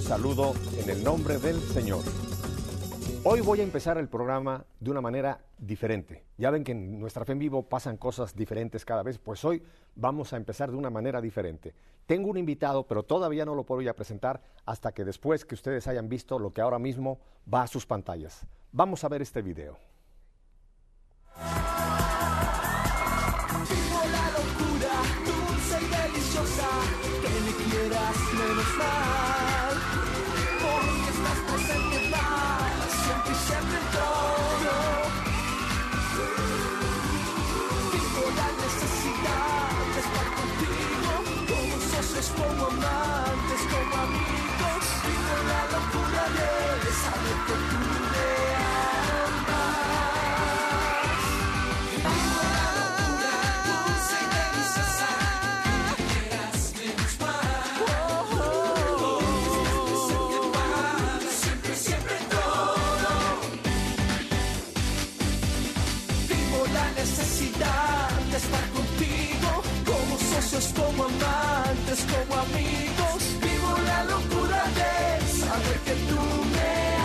saludo en el nombre del Señor. Hoy voy a empezar el programa de una manera diferente. Ya ven que en Nuestra Fe en Vivo pasan cosas diferentes cada vez, pues hoy vamos a empezar de una manera diferente. Tengo un invitado, pero todavía no lo voy a presentar hasta que después que ustedes hayan visto lo que ahora mismo va a sus pantallas. Vamos a ver este video. Vivo la locura, dulce y deliciosa, que me quieras menos mal. Hoy estás presente más, siempre y siempre en todo. Vivo la necesidad de estar contigo, como socios, como amantes, como amigos. Vivo la locura de saber que tú me amas. Necesidad de estar contigo, como socios, como amantes, como amigos. Vivo la locura de saber que tú me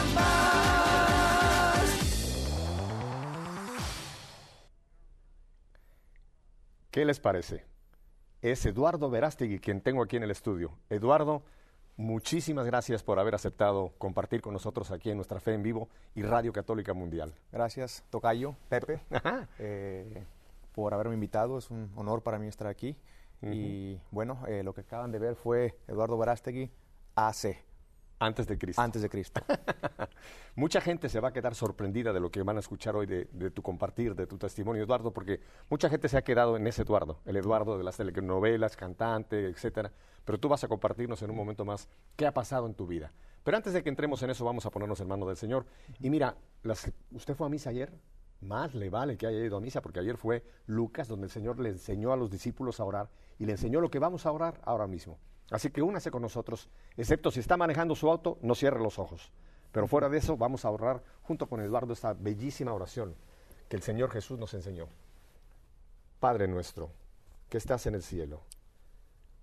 amas. ¿Qué les parece? Es Eduardo Verástegui quien tengo aquí en el estudio. Eduardo, muchísimas gracias por haber aceptado compartir con nosotros aquí en Nuestra Fe en Vivo y Radio Católica Mundial. Gracias, tocayo, Pepe, por haberme invitado. Es un honor para mí estar aquí. Y bueno, lo que acaban de ver fue Eduardo Verástegui, AC. Antes de Cristo. Antes de Cristo. Mucha gente se va a quedar sorprendida de lo que van a escuchar hoy, de tu compartir, de tu testimonio, Eduardo, porque mucha gente se ha quedado en ese Eduardo, el Eduardo de las telenovelas, cantante, etcétera. Pero tú vas a compartirnos en un momento más qué ha pasado en tu vida. Pero antes de que entremos en eso, vamos a ponernos en manos del Señor. Y mira, ¿usted fue a misa ayer? Más le vale que haya ido a misa, porque ayer fue Lucas, donde el Señor le enseñó a los discípulos a orar y le enseñó lo que vamos a orar ahora mismo. Así que únase con nosotros, excepto si está manejando su auto, no cierre los ojos. Pero fuera de eso, vamos a orar junto con Eduardo esta bellísima oración que el Señor Jesús nos enseñó. Padre nuestro, que estás en el cielo,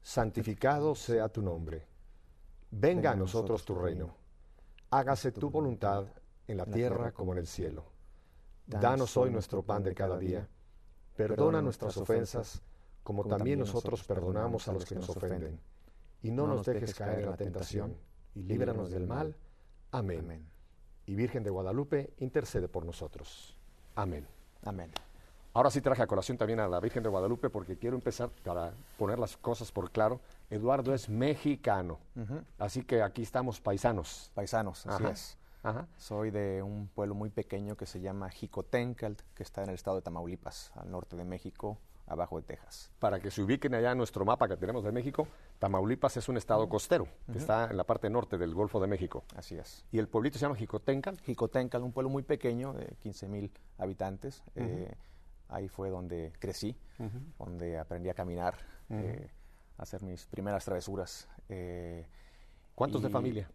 santificado sea tu nombre. Venga a nosotros tu reino. Hágase tu voluntad en la tierra como en el cielo. Danos hoy nuestro pan de cada día. Perdona nuestras ofensas, como también nosotros perdonamos a los que nos ofenden. Y no nos dejes caer en la tentación, y líbranos del mal. Amén. Y Virgen de Guadalupe, intercede por nosotros. Amén. Amén. Ahora sí traje a colación también a la Virgen de Guadalupe, porque quiero empezar para poner las cosas por claro. Eduardo es mexicano, así que aquí estamos paisanos. Paisanos, así Ajá. es. Ajá. Soy de un pueblo muy pequeño que se llama Jicotencatl, que está en el estado de Tamaulipas, al norte de México, abajo de Texas. Para que se ubiquen allá en nuestro mapa que tenemos de México, Tamaulipas es un estado costero, que está en la parte norte del Golfo de México. Así es. Y el pueblito se llama Jicotencatl. Jicotencatl, un pueblo muy pequeño, de 15,000 habitantes. Ahí fue donde crecí, donde aprendí a caminar, a hacer mis primeras travesuras. ¿Cuántos de familia?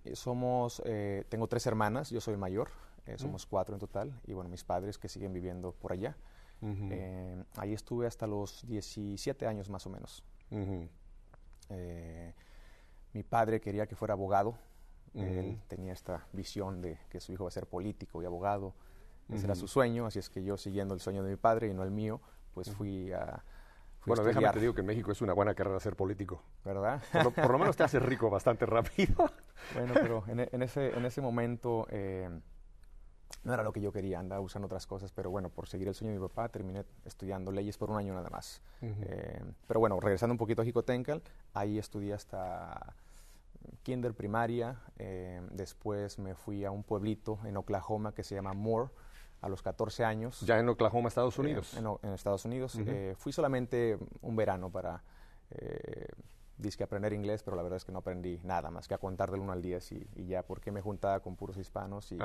Tengo 3 hermanas, yo soy el mayor, somos 4 en total, y bueno, mis padres que siguen viviendo por allá. Ahí estuve hasta los 17 años más o menos. Mi padre quería que fuera abogado. Él tenía esta visión de que su hijo va a ser político y abogado. Ese era su sueño, así es que yo, siguiendo el sueño de mi padre y no el mío, pues fui a Bueno, estudiar. déjame te digo que en México es una buena carrera ser político. ¿Verdad? Por lo menos te haces rico bastante rápido. Bueno, pero en ese momento no era lo que yo quería, andaba buscando otras cosas, pero bueno, por seguir el sueño de mi papá, terminé estudiando leyes por un año nada más. Pero bueno, regresando un poquito a Jicotencatl, ahí estudié hasta kinder, primaria. Después me fui a un pueblito en Oklahoma que se llama Moore, a los 14 años. Ya en Oklahoma, Estados Unidos. En Estados Unidos. Fui solamente un verano para dizque aprender inglés, pero la verdad es que no aprendí nada más que a contar del 1 al 10 y ya, porque me juntaba con puros hispanos. Y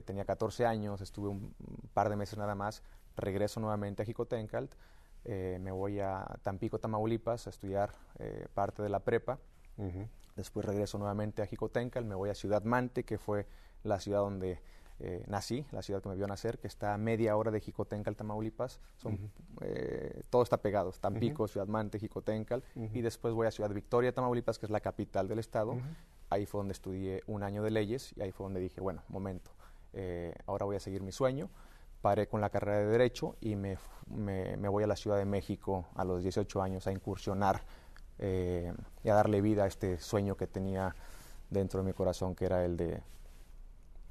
tenía 14 años, estuve un par de meses nada más, regreso nuevamente a Jicotencatl, me voy a Tampico, Tamaulipas, a estudiar parte de la prepa. Después regreso nuevamente a Jicotencatl, me voy a Ciudad Mante, que fue la ciudad donde nací, la ciudad que me vio nacer, que está a media hora de Jicotencatl, Tamaulipas. Todo está pegado, Tampico, Ciudad Mante, Jicotencatl, y después voy a Ciudad Victoria, Tamaulipas, que es la capital del estado, ahí fue donde estudié un año de leyes y ahí fue donde dije, bueno, momento, ahora voy a seguir mi sueño. Paré con la carrera de Derecho y me voy a la Ciudad de México a los 18 años a incursionar y a darle vida a este sueño que tenía dentro de mi corazón, que era el de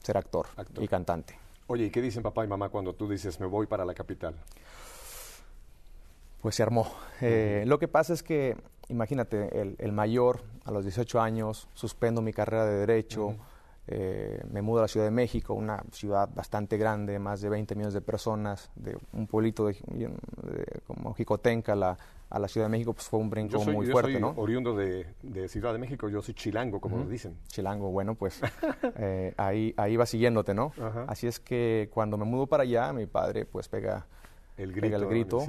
ser actor. Y cantante. Oye, ¿y qué dicen papá y mamá cuando tú dices me voy para la capital? Pues se armó. Lo que pasa es que, imagínate, el mayor, a los 18 años, suspendo mi carrera de Derecho, me mudo a la Ciudad de México, una ciudad bastante grande, más de 20 millones de personas, de un pueblito como Jicotenca a la Ciudad de México, pues fue un brinco muy fuerte, ¿no? Yo soy oriundo de Ciudad de México, yo soy chilango, como lo dicen. Chilango, bueno, pues ahí va siguiéndote, ¿no? Ajá. Así es que cuando me mudo para allá, mi padre pues pega el grito,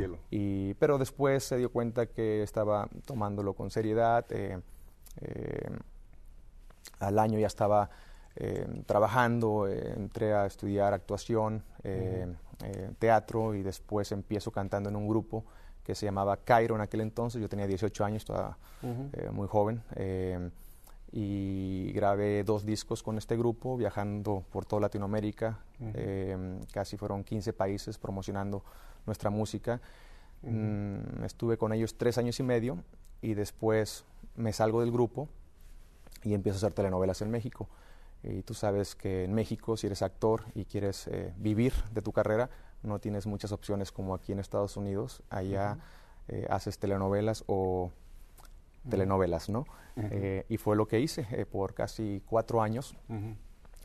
pero después se dio cuenta que estaba tomándolo con seriedad. Al año ya estaba trabajando, entré a estudiar actuación, teatro, y después empiezo cantando en un grupo que se llamaba Cairo en aquel entonces. Yo tenía 18 años, estaba muy joven, y grabé 2 discos con este grupo, viajando por toda Latinoamérica. Casi fueron 15 países promocionando nuestra música. Estuve con ellos 3 años y medio y después me salgo del grupo y empiezo a hacer telenovelas en México. Y tú sabes que en México, si eres actor y quieres vivir de tu carrera, no tienes muchas opciones como aquí en Estados Unidos. Allá haces telenovelas o telenovelas, ¿no? Y fue lo que hice por casi 4 años.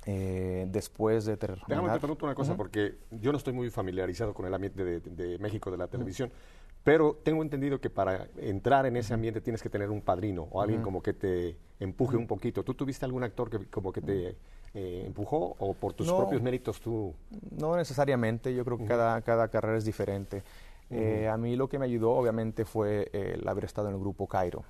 Después de terminar... Déjame te pregunto una cosa, porque yo no estoy muy familiarizado con el ambiente de México, de la televisión, pero tengo entendido que para entrar en ese ambiente tienes que tener un padrino o alguien como que te empuje un poquito. ¿Tú tuviste algún actor que como que te empujó o por tus propios méritos tú...? No necesariamente, yo creo que cada carrera es diferente. A mí lo que me ayudó obviamente fue el haber estado en el grupo Cairo,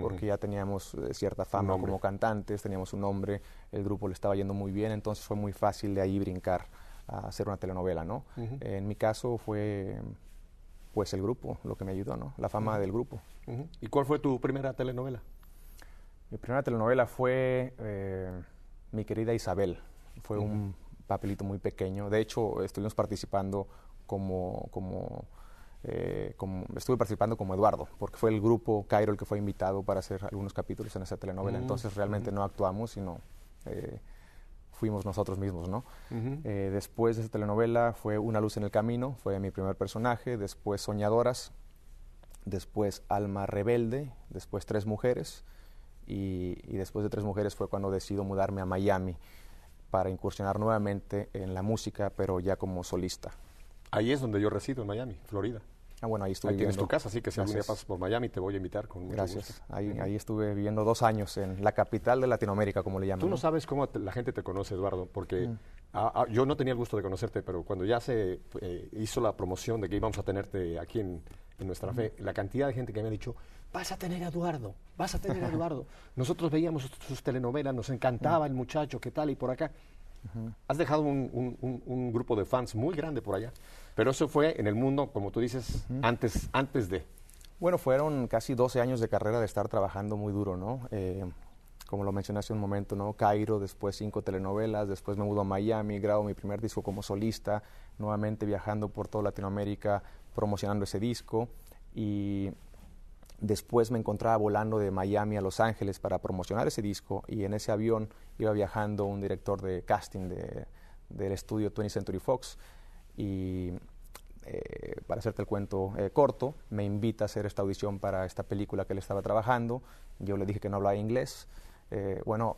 porque ya teníamos cierta fama como cantantes, teníamos un nombre, el grupo le estaba yendo muy bien, entonces fue muy fácil de ahí brincar a hacer una telenovela, ¿no? En mi caso fue pues el grupo lo que me ayudó, ¿no? La fama del grupo. ¿Y cuál fue tu primera telenovela? Mi primera telenovela fue Mi querida Isabel. Fue un papelito muy pequeño. De hecho, estuvimos participando estuve participando como Eduardo, porque fue el grupo Cairo el que fue invitado para hacer algunos capítulos en esa telenovela. Entonces realmente no actuamos, sino fuimos nosotros mismos, ¿no? Después de esa telenovela fue Una luz en el camino, fue mi primer personaje. Después Soñadoras, después Alma rebelde, después Tres mujeres, y después de Tres mujeres fue cuando decido mudarme a Miami para incursionar nuevamente en la música, pero ya como solista. Ahí es donde yo resido, en Miami, Florida. Bueno, ahí estuve viviendo. Tienes tu casa, así que si algún día pasas por Miami te voy a invitar con mucho gusto. Ahí estuve viviendo 2 años en la capital de Latinoamérica, como le llaman. Tú no sabes cómo la gente te conoce, Eduardo, porque yo no tenía el gusto de conocerte, pero cuando ya se hizo la promoción de que íbamos a tenerte aquí en Nuestra Fe, la cantidad de gente que me ha dicho, vas a tener a Eduardo, vas a tener a Eduardo. Nosotros veíamos sus telenovelas, nos encantaba el muchacho, qué tal, y por acá. Has dejado un grupo de fans muy grande por allá, pero eso fue en el mundo, como tú dices, antes de... Bueno, fueron casi 12 años de carrera de estar trabajando muy duro, ¿no? Como lo mencioné hace un momento, ¿no? Cairo, después 5 telenovelas, después me mudo a Miami, grabo mi primer disco como solista, nuevamente viajando por toda Latinoamérica promocionando ese disco, y después me encontraba volando de Miami a Los Ángeles para promocionar ese disco, y en ese avión iba viajando un director de casting del estudio 20th Century Fox, y para hacerte el cuento corto, me invita a hacer esta audición para esta película que él estaba trabajando. Yo le dije que no hablaba inglés.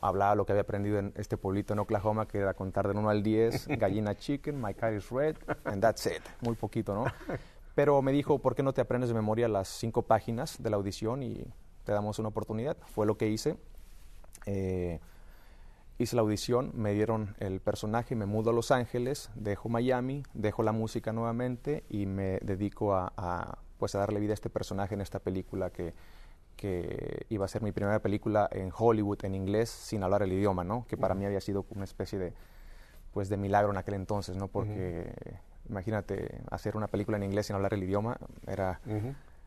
Hablaba lo que había aprendido en este pueblito en Oklahoma, que era contar del 1 al 10, gallina chicken, my car is red, and that's it. Muy poquito, ¿no? Pero me dijo, ¿por qué no te aprendes de memoria las 5 páginas de la audición y te damos una oportunidad? Fue lo que hice. Hice la audición, me dieron el personaje, me mudo a Los Ángeles, dejo Miami, dejo la música nuevamente y me dedico a darle vida a este personaje en esta película que iba a ser mi primera película en Hollywood en inglés sin hablar el idioma, ¿no? Que para mí había sido una especie de milagro en aquel entonces, ¿no? Porque imagínate, hacer una película en inglés sin hablar el idioma era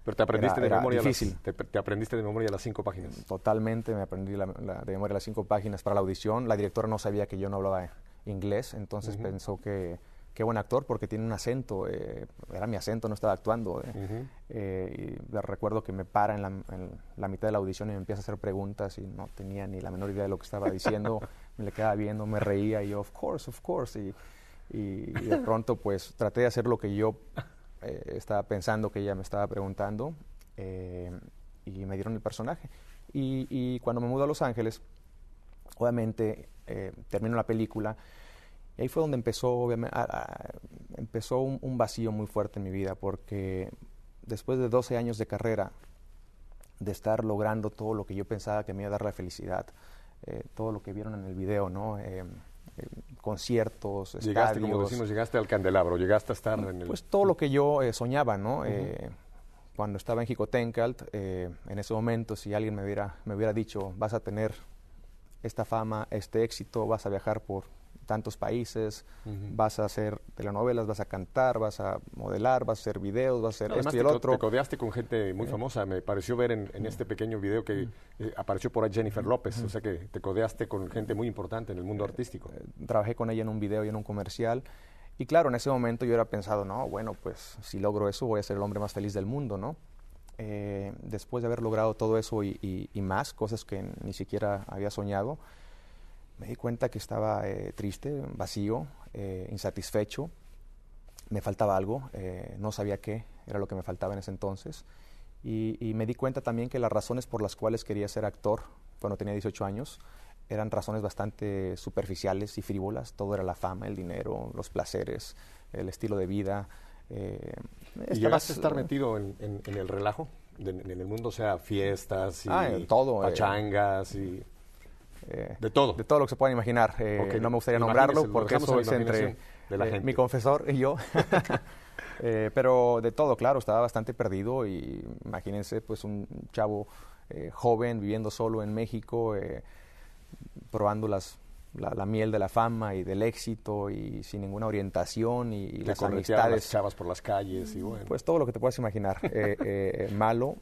Pero te aprendiste era de memoria difícil. te aprendiste de memoria las 5 páginas. Totalmente, me aprendí de memoria las 5 páginas para la audición. La directora no sabía que yo no hablaba inglés, entonces pensó que qué buen actor porque tiene un acento. Era mi acento, no estaba actuando. Y recuerdo que me para en la mitad de la audición y me empieza a hacer preguntas y no tenía ni la menor idea de lo que estaba diciendo. Me le quedaba viendo, me reía y yo, of course. Y de pronto pues traté de hacer lo que yo estaba pensando que ella me estaba preguntando y me dieron el personaje. Y cuando me mudo a Los Ángeles, obviamente termino la película y ahí fue donde empezó, empezó un vacío muy fuerte en mi vida, porque después de 12 años de carrera, de estar logrando todo lo que yo pensaba que me iba a dar la felicidad, todo lo que vieron en el video, ¿no? Conciertos, llegaste, estadios. como decimos, llegaste al candelabro, llegaste a estar en el... Pues todo lo que yo soñaba, ¿no? Cuando estaba en Jicotencatl, en ese momento, si alguien me hubiera dicho, vas a tener esta fama, este éxito, vas a viajar por tantos países, vas a hacer telenovelas, vas a cantar, vas a modelar, vas a hacer videos, vas a hacer esto y el otro. Te codeaste con gente muy famosa. Me pareció ver en este pequeño video que apareció por ahí Jennifer López. O sea que te codeaste con gente muy importante en el mundo artístico. Trabajé con ella en un video y en un comercial. Y claro, en ese momento yo era pensado, no, bueno, pues si logro eso voy a ser el hombre más feliz del mundo, ¿no? Después de haber logrado todo eso y más, cosas que ni siquiera había soñado, me di cuenta que estaba triste, vacío, insatisfecho, me faltaba algo, no sabía qué era lo que me faltaba en ese entonces. Y me di cuenta también que las razones por las cuales quería ser actor cuando tenía 18 años eran razones bastante superficiales y frívolas. Todo era la fama, el dinero, los placeres, el estilo de vida. ¿Y llegaste a estar metido en el relajo? En el mundo, o sea, fiestas y todo, pachangas y... de todo. De todo lo que se puedan imaginar. No me gustaría nombrarlo porque eso es entre mi confesor y yo. Pero de todo, claro, estaba bastante perdido y imagínense pues un chavo joven viviendo solo en México, probando la miel de la fama y del éxito y sin ninguna orientación y las amistades. Las chavas por las calles y bueno. Pues todo lo que te puedas imaginar. Malo,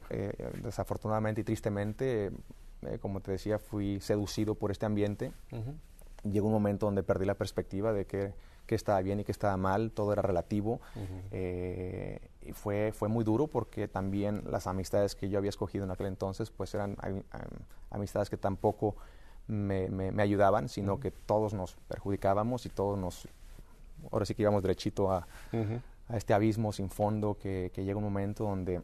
desafortunadamente y tristemente. Como te decía, fui seducido por este ambiente. Llegó un momento donde perdí la perspectiva de qué estaba bien y qué estaba mal, todo era relativo. Y fue muy duro porque también las amistades que yo había escogido en aquel entonces pues eran amistades que tampoco me ayudaban, sino que todos nos perjudicábamos y todos ahora sí que íbamos derechito a este abismo sin fondo que llega un momento donde...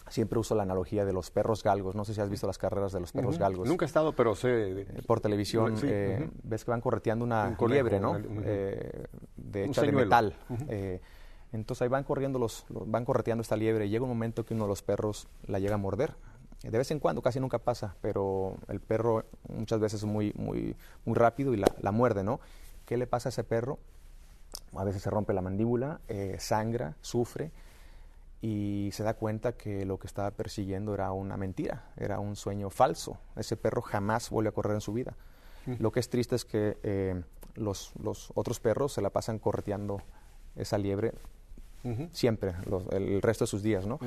Siempre uso la analogía de los perros galgos. No sé si has visto las carreras de los perros galgos. Nunca he estado, pero sé... por televisión, sí, ves que van correteando una liebre, ¿no? Hecha de metal. Entonces ahí van correteando esta liebre y llega un momento que uno de los perros la llega a morder. De vez en cuando, casi nunca pasa, pero el perro muchas veces es muy rápido y la muerde, ¿no? ¿Qué le pasa a ese perro? A veces se rompe la mandíbula, sangra, sufre, y se da cuenta que lo que estaba persiguiendo era una mentira, era un sueño falso. Ese perro jamás vuelve a correr en su vida. Lo que es triste es que los otros perros se la pasan correteando esa liebre siempre, el resto de sus días, ¿no?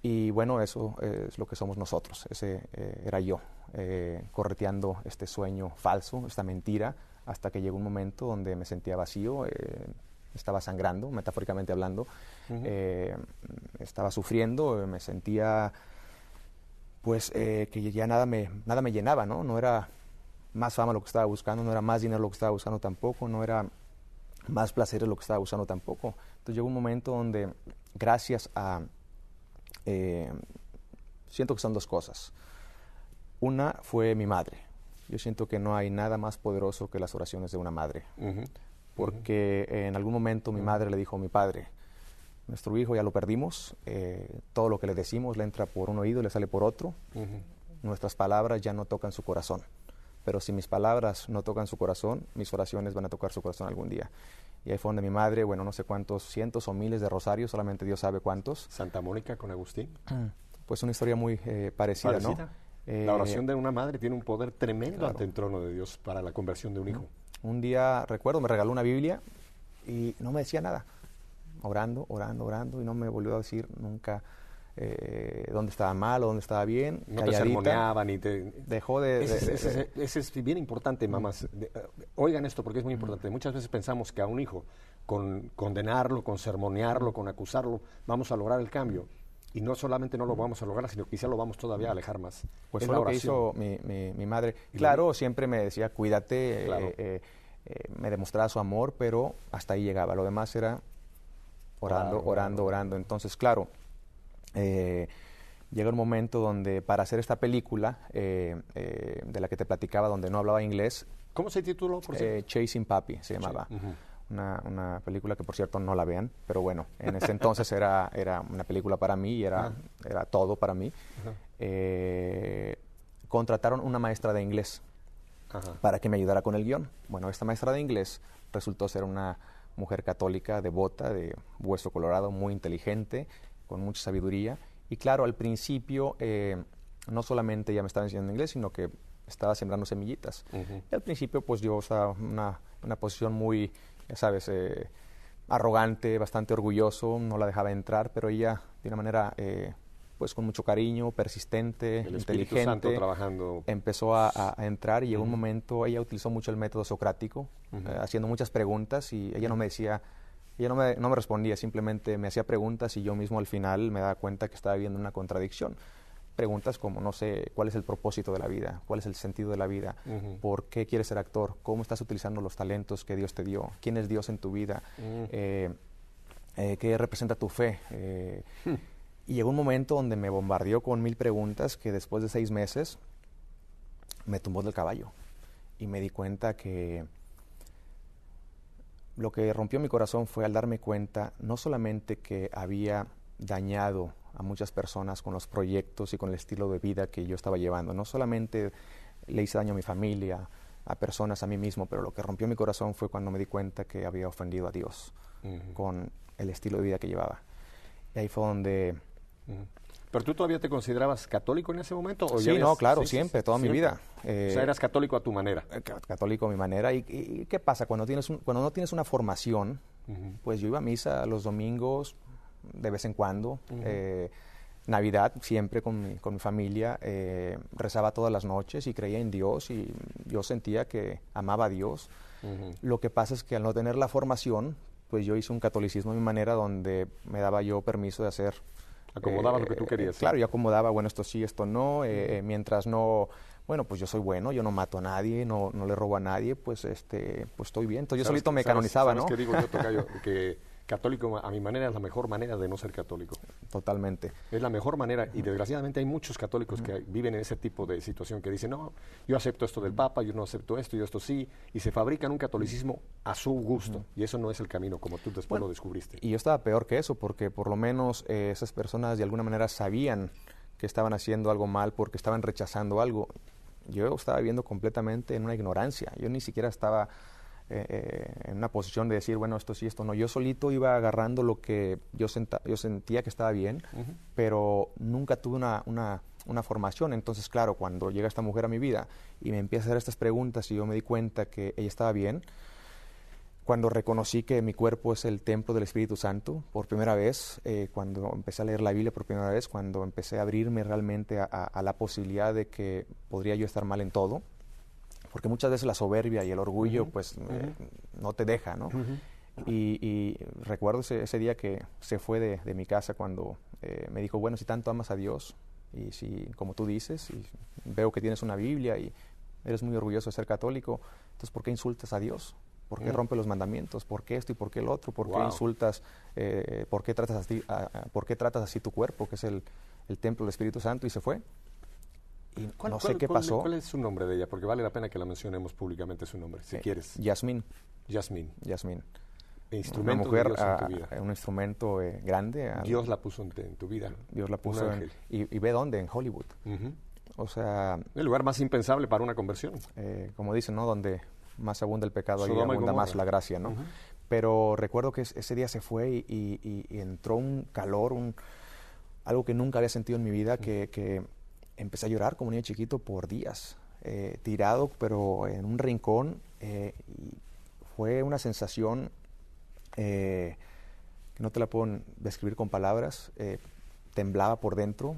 Y bueno, eso es lo que somos nosotros. Ese era yo, correteando este sueño falso, esta mentira, hasta que llegó un momento donde me sentía vacío, estaba sangrando, metafóricamente hablando, estaba sufriendo, me sentía pues que ya nada me llenaba, ¿no? No era más fama lo que estaba buscando, no era más dinero lo que estaba buscando tampoco, no era más placeres lo que estaba buscando tampoco. Entonces llegó un momento donde gracias a... siento que son dos cosas. Una fue mi madre. Yo siento que no hay nada más poderoso que las oraciones de una madre. Porque en algún momento mi madre le dijo a mi padre, nuestro hijo ya lo perdimos, todo lo que le decimos le entra por un oído y le sale por otro, nuestras palabras ya no tocan su corazón, pero si mis palabras no tocan su corazón, mis oraciones van a tocar su corazón algún día. Y ahí fue donde mi madre, bueno, no sé cuántos, cientos o miles de rosarios, solamente Dios sabe cuántos. Santa Mónica con Agustín. Pues una historia muy parecida, ¿no? La oración de una madre tiene un poder tremendo ante el trono de Dios para la conversión de un hijo. Un día, recuerdo, me regaló una Biblia y no me decía nada. Orando, y no me volvió a decir nunca dónde estaba mal o dónde estaba bien. No te sermoneaban ni te... Dejó de... Ese es bien importante, mamás. Oigan esto porque es muy importante. Muchas veces pensamos que a un hijo, con condenarlo, con sermonearlo, con acusarlo, vamos a lograr el cambio. Y no solamente no lo vamos a lograr, sino que quizá lo vamos todavía a alejar más. Pues fue lo que hizo mi madre. Claro, siempre me decía, cuídate, Claro. Me demostraba su amor, pero hasta ahí llegaba. Lo demás era orando. Entonces, claro, llega un momento donde para hacer esta película, de la que te platicaba, donde no hablaba inglés, ¿Cómo se tituló, por cierto? Chasing Papi se llamaba. Sí. Uh-huh. Una película que, por cierto, no la vean, pero bueno, en ese entonces era una película para mí y era todo para mí. Contrataron una maestra de inglés para que me ayudara con el guión. Bueno, esta maestra de inglés resultó ser una mujer católica, devota, de hueso colorado, muy inteligente, con mucha sabiduría. Y claro, al principio no solamente ella me estaba enseñando inglés, sino que estaba sembrando semillitas. Y al principio, pues yo estaba en una posición muy, ya sabes, arrogante, bastante orgulloso, no la dejaba entrar, pero ella, de una manera, pues con mucho cariño, persistente, el Espíritu inteligente, Santo trabajando. empezó a entrar y llegó un momento, ella utilizó mucho el método socrático, haciendo muchas preguntas, y ella no me decía, ella no me respondía, simplemente me hacía preguntas y yo mismo al final me daba cuenta que estaba viviendo una contradicción. Preguntas como, no sé, ¿cuál es el propósito de la vida? ¿Cuál es el sentido de la vida? ¿Por qué quieres ser actor? ¿Cómo estás utilizando los talentos que Dios te dio? ¿Quién es Dios en tu vida? ¿Qué representa tu fe? Y llegó un momento donde me bombardeó con 1000 preguntas que después de 6 meses me tumbó del caballo. Y me di cuenta que lo que rompió mi corazón fue al darme cuenta no solamente que había dañado a muchas personas con los proyectos y con el estilo de vida que yo estaba llevando. No solamente le hice daño a mi familia, a personas, a mí mismo, pero lo que rompió mi corazón fue cuando me di cuenta que había ofendido a Dios con el estilo de vida que llevaba. Y ahí fue donde... ¿Pero tú todavía te considerabas católico en ese momento? ¿O sí, no, claro, siempre, toda mi vida. O sea, eras católico a tu manera. Católico a mi manera. ¿Y qué pasa? Cuando no tienes una formación, pues yo iba a misa los domingos, de vez en cuando, Navidad siempre con mi familia, rezaba todas las noches y creía en Dios y yo sentía que amaba a Dios. Lo que pasa es que al no tener la formación, pues yo hice un catolicismo a mi manera donde me daba yo permiso de hacer... Acomodaba lo que tú querías. Claro, yo acomodaba, bueno, esto sí, esto no, mientras no... Bueno, pues yo soy bueno, yo no mato a nadie, no le robo a nadie, pues estoy bien. Entonces yo solito me canonizaba, ¿no? ¿Sabes qué digo yo, Tocayo? Que católico a mi manera es la mejor manera de no ser católico. Totalmente. Es la mejor manera y desgraciadamente hay muchos católicos que viven en ese tipo de situación que dicen, no, yo acepto esto del Papa, yo no acepto esto, yo esto sí, y se fabrican un catolicismo a su gusto y eso no es el camino como tú después lo descubriste. Y yo estaba peor que eso porque por lo menos esas personas de alguna manera sabían que estaban haciendo algo mal porque estaban rechazando algo. Yo estaba viviendo completamente en una ignorancia, yo ni siquiera estaba... en una posición de decir, bueno, esto sí, esto no. Yo solito iba agarrando lo que yo sentía que estaba bien, pero nunca tuve una formación. Entonces, claro, cuando llega esta mujer a mi vida y me empieza a hacer estas preguntas y yo me di cuenta que ella estaba bien, cuando reconocí que mi cuerpo es el templo del Espíritu Santo, por primera vez, cuando empecé a leer la Biblia por primera vez, cuando empecé a abrirme realmente a la posibilidad de que podría yo estar mal en todo, porque muchas veces la soberbia y el orgullo pues no te deja, ¿no? Y recuerdo ese día que se fue de mi casa cuando me dijo, bueno, si tanto amas a Dios y si, como tú dices, y veo que tienes una Biblia y eres muy orgulloso de ser católico, entonces ¿por qué insultas a Dios? ¿Por qué rompes los mandamientos? ¿Por qué esto y por qué el otro? ¿Por qué insultas? ¿Por qué tratas así tu cuerpo, que es el templo del Espíritu Santo? Y se fue. Y no sé qué pasó. ¿Cuál es su nombre de ella? Porque vale la pena que la mencionemos públicamente su nombre, si quieres. Yasmín. Instrumento una mujer, de Dios en tu vida. Un instrumento grande. Dios la puso en tu vida. Dios la puso y ve dónde, en Hollywood. O sea... El lugar más impensable para una conversión. Como dicen, ¿no? Donde más abunda el pecado, ahí abunda más la gracia, ¿no? Pero recuerdo que ese día se fue y entró un calor, algo que nunca había sentido en mi vida, que empecé a llorar como un niño chiquito por días, tirado, pero en un rincón, y fue una sensación que no te la puedo describir con palabras. temblaba por dentro.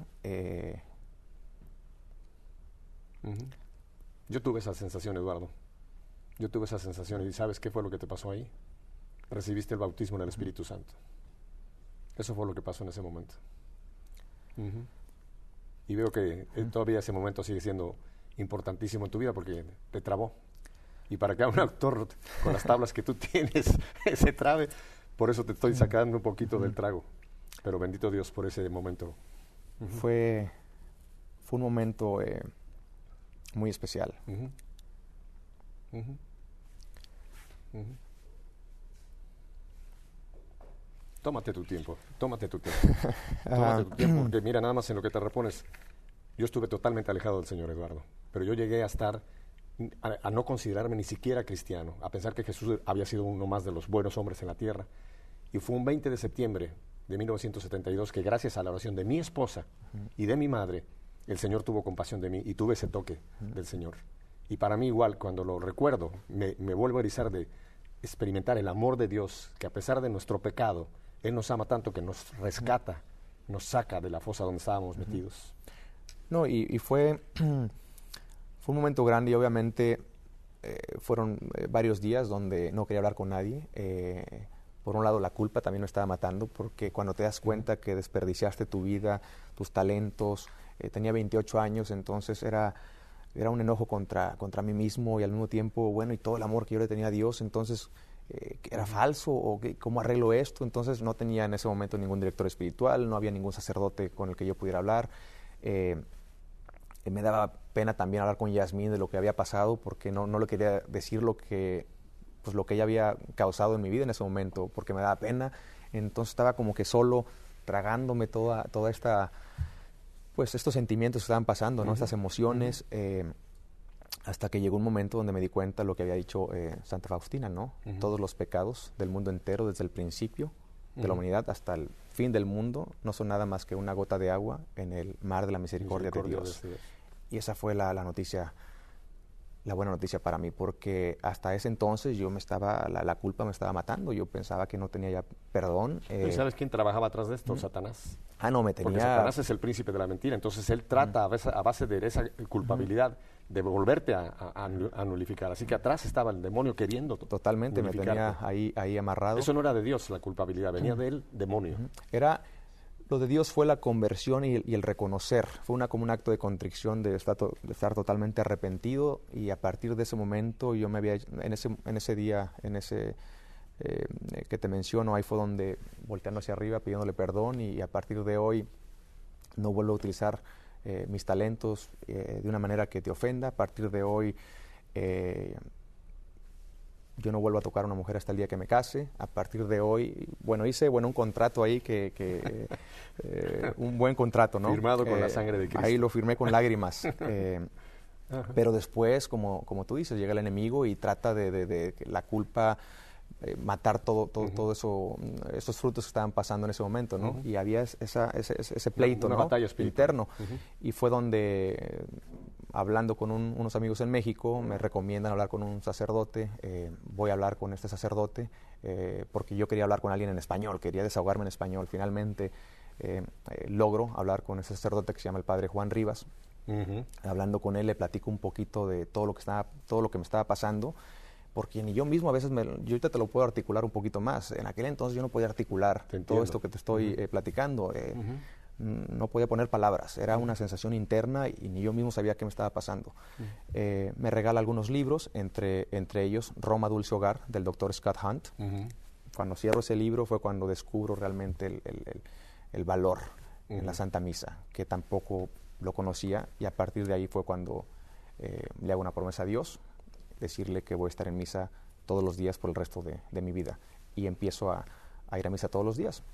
Yo tuve esa sensación, Eduardo. Yo tuve esa sensación. ¿Y sabes qué fue lo que te pasó ahí? Recibiste el bautismo en el Espíritu Santo. Eso fue lo que pasó en ese momento. Y veo que todavía ese momento sigue siendo importantísimo en tu vida porque te trabó. Y para que un actor con las tablas que tú tienes se trabe, por eso te estoy sacando un poquito del trago. Pero bendito Dios por ese momento. Fue un momento muy especial. Tómate tu tiempo, tómate tu tiempo. Tómate tu tiempo, porque mira, nada más en lo que te repones. Yo estuve totalmente alejado del Señor, Eduardo, pero yo llegué a estar, a no considerarme ni siquiera cristiano, a pensar que Jesús había sido uno más de los buenos hombres en la tierra. Y fue un 20 de septiembre de 1972 que gracias a la oración de mi esposa y de mi madre, el Señor tuvo compasión de mí y tuve ese toque del Señor. Y para mí igual, cuando lo recuerdo, me vuelvo a erizar de experimentar el amor de Dios, que a pesar de nuestro pecado, Él nos ama tanto que nos rescata, nos saca de la fosa donde estábamos metidos. No, y fue un momento grande y obviamente fueron varios días donde no quería hablar con nadie. Por un lado, la culpa también me estaba matando, porque cuando te das cuenta que desperdiciaste tu vida, tus talentos, tenía 28 años, entonces era un enojo contra mí mismo y al mismo tiempo, bueno, y todo el amor que yo le tenía a Dios, entonces, ¿era falso o cómo arreglo esto? Entonces no tenía en ese momento ningún director espiritual, no había ningún sacerdote con el que yo pudiera hablar. Me daba pena también hablar con Yasmín de lo que había pasado, porque no le quería decir lo que ella había causado en mi vida en ese momento, porque me daba pena. Entonces estaba como que solo tragándome toda esta, pues estos sentimientos que estaban pasando, ¿no? Estas emociones, hasta que llegó un momento donde me di cuenta de lo que había dicho Santa Faustina, ¿no? Todos los pecados del mundo entero, desde el principio de la humanidad hasta el fin del mundo, no son nada más que una gota de agua en el mar de la misericordia de Dios. Y esa fue la noticia, la buena noticia para mí, porque hasta ese entonces la culpa me estaba matando. Yo pensaba que no tenía ya perdón. ¿Y sabes quién trabajaba atrás de esto? Satanás. Me tenía... Porque Satanás es el príncipe de la mentira. Entonces él trata a base de esa culpabilidad de volverte a nulificar. Así que atrás estaba el demonio queriendo totalmente, me tenía ahí amarrado. Eso no era de Dios la culpabilidad, venía del demonio. Lo de Dios fue la conversión y el reconocer. Fue como un acto de contrición, de estar totalmente arrepentido, y a partir de ese momento yo me había, en ese día, que te menciono, ahí fue donde, volteando hacia arriba, pidiéndole perdón, y a partir de hoy no vuelvo a utilizar mis talentos de una manera que te ofenda. A partir de hoy yo no vuelvo a tocar a una mujer hasta el día que me case. A partir de hoy, hice un contrato ahí un buen contrato, ¿no? Firmado con la sangre de Cristo. Ahí lo firmé con lágrimas. Pero después, como tú dices, llega el enemigo y trata de la culpa, matar todo eso, esos frutos que estaban pasando en ese momento, ¿no? Y había ese pleito, una ¿no? batalla interno. Y fue donde, hablando con unos amigos en México, me recomiendan hablar con un sacerdote. Voy a hablar con este sacerdote porque yo quería hablar con alguien en español, quería desahogarme en español. Finalmente logro hablar con ese sacerdote que se llama el padre Juan Rivas. Hablando con él, le platico un poquito de todo lo que me estaba pasando, porque ni yo mismo a veces, yo ahorita te lo puedo articular un poquito más. En aquel entonces yo no podía articular todo esto que te estoy platicando. No podía poner palabras, era una sensación interna y ni yo mismo sabía qué me estaba pasando. Me regala algunos libros, entre ellos Roma, Dulce Hogar, del Dr. Scott Hunt. Cuando cierro ese libro fue cuando descubro realmente el valor en la Santa Misa, que tampoco lo conocía, y a partir de ahí fue cuando le hago una promesa a Dios, decirle que voy a estar en misa todos los días por el resto de mi vida, y empiezo a ir a misa todos los días.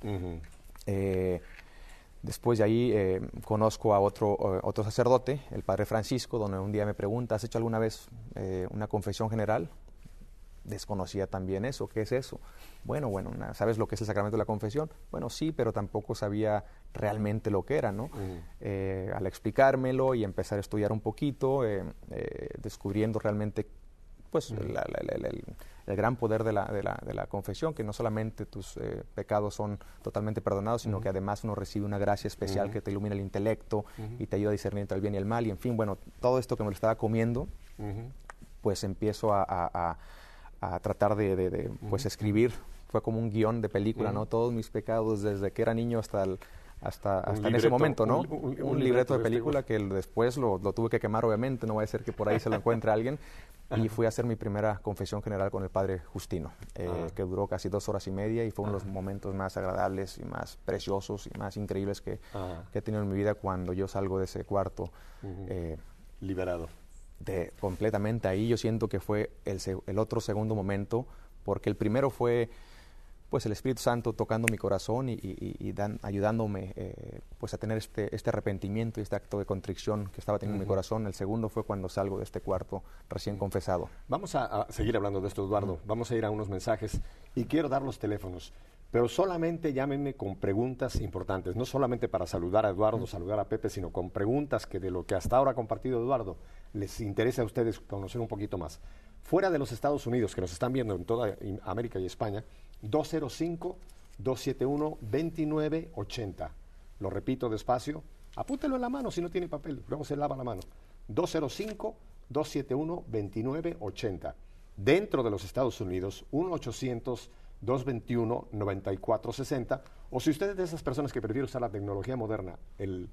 Después de ahí conozco a otro sacerdote, el padre Francisco, donde un día me pregunta, ¿has hecho alguna vez una confesión general? Desconocía también eso. ¿Qué es eso? Bueno, ¿sabes lo que es el sacramento de la confesión? Bueno, sí, pero tampoco sabía realmente lo que era, ¿no? Al explicármelo y empezar a estudiar un poquito, descubriendo realmente pues el gran poder de la confesión, que no solamente tus pecados son totalmente perdonados, sino que además uno recibe una gracia especial que te ilumina el intelecto y te ayuda a discernir entre el bien y el mal, y en fin, bueno, todo esto que me lo estaba comiendo, pues empiezo a tratar de pues escribir. Fue como un guión de película, ¿no? Todos mis pecados desde que era niño hasta en ese momento, ¿no? Un libreto de película que después lo tuve que quemar, obviamente, no va a ser que por ahí se lo encuentre alguien. Y fui a hacer mi primera confesión general con el padre Justino, que duró casi 2 horas y media, y fue uno de los momentos más agradables y más preciosos y más increíbles que he tenido en mi vida, cuando yo salgo de ese cuarto. Liberado. Completamente ahí. Yo siento que fue el otro segundo momento, porque el primero fue pues el Espíritu Santo tocando mi corazón y ayudándome pues a tener este arrepentimiento y este acto de contrición que estaba teniendo en mi corazón. El segundo fue cuando salgo de este cuarto recién confesado. Vamos a seguir hablando de esto, Eduardo. Vamos a ir a unos mensajes y quiero dar los teléfonos, pero solamente llámenme con preguntas importantes, no solamente para saludar a Eduardo, saludar a Pepe, sino con preguntas que de lo que hasta ahora ha compartido Eduardo les interesa a ustedes conocer un poquito más. Fuera de los Estados Unidos, que nos están viendo en toda América y España, 205-271-2980. Lo repito despacio, apúntelo en la mano si no tiene papel, luego se lava la mano. 205-271-2980. Dentro de los Estados Unidos, 1-800-221-9460. O si usted es de esas personas que prefiere usar la tecnología moderna, el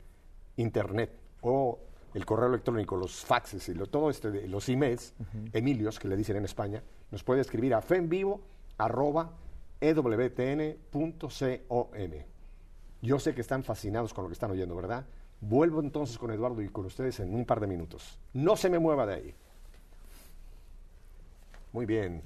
Internet o el correo electrónico, los faxes y todo los emails, Emilios, que le dicen en España, nos puede escribir a fenvivo@ewtn.com. Yo sé que están fascinados con lo que están oyendo, ¿verdad? Vuelvo entonces con Eduardo y con ustedes en un par de minutos. No se me mueva de ahí. Muy bien.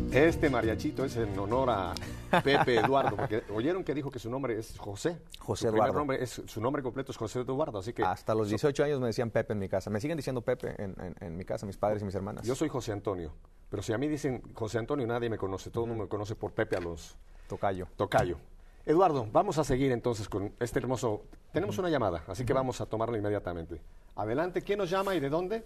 Este mariachito es en honor a Pepe Eduardo, porque oyeron que dijo que su nombre es José. José Su primer Eduardo. nombre su nombre completo es José Eduardo, así que... Hasta los 18 años me decían Pepe en mi casa. Me siguen diciendo Pepe en mi casa, mis padres y mis hermanas. Yo soy José Antonio, pero si a mí dicen José Antonio, nadie me conoce. Todo el mundo me conoce por Pepe a los... Tocayo. Eduardo, vamos a seguir entonces con este hermoso... Tenemos una llamada, así que vamos a tomarla inmediatamente. Adelante, ¿quién nos llama y de dónde?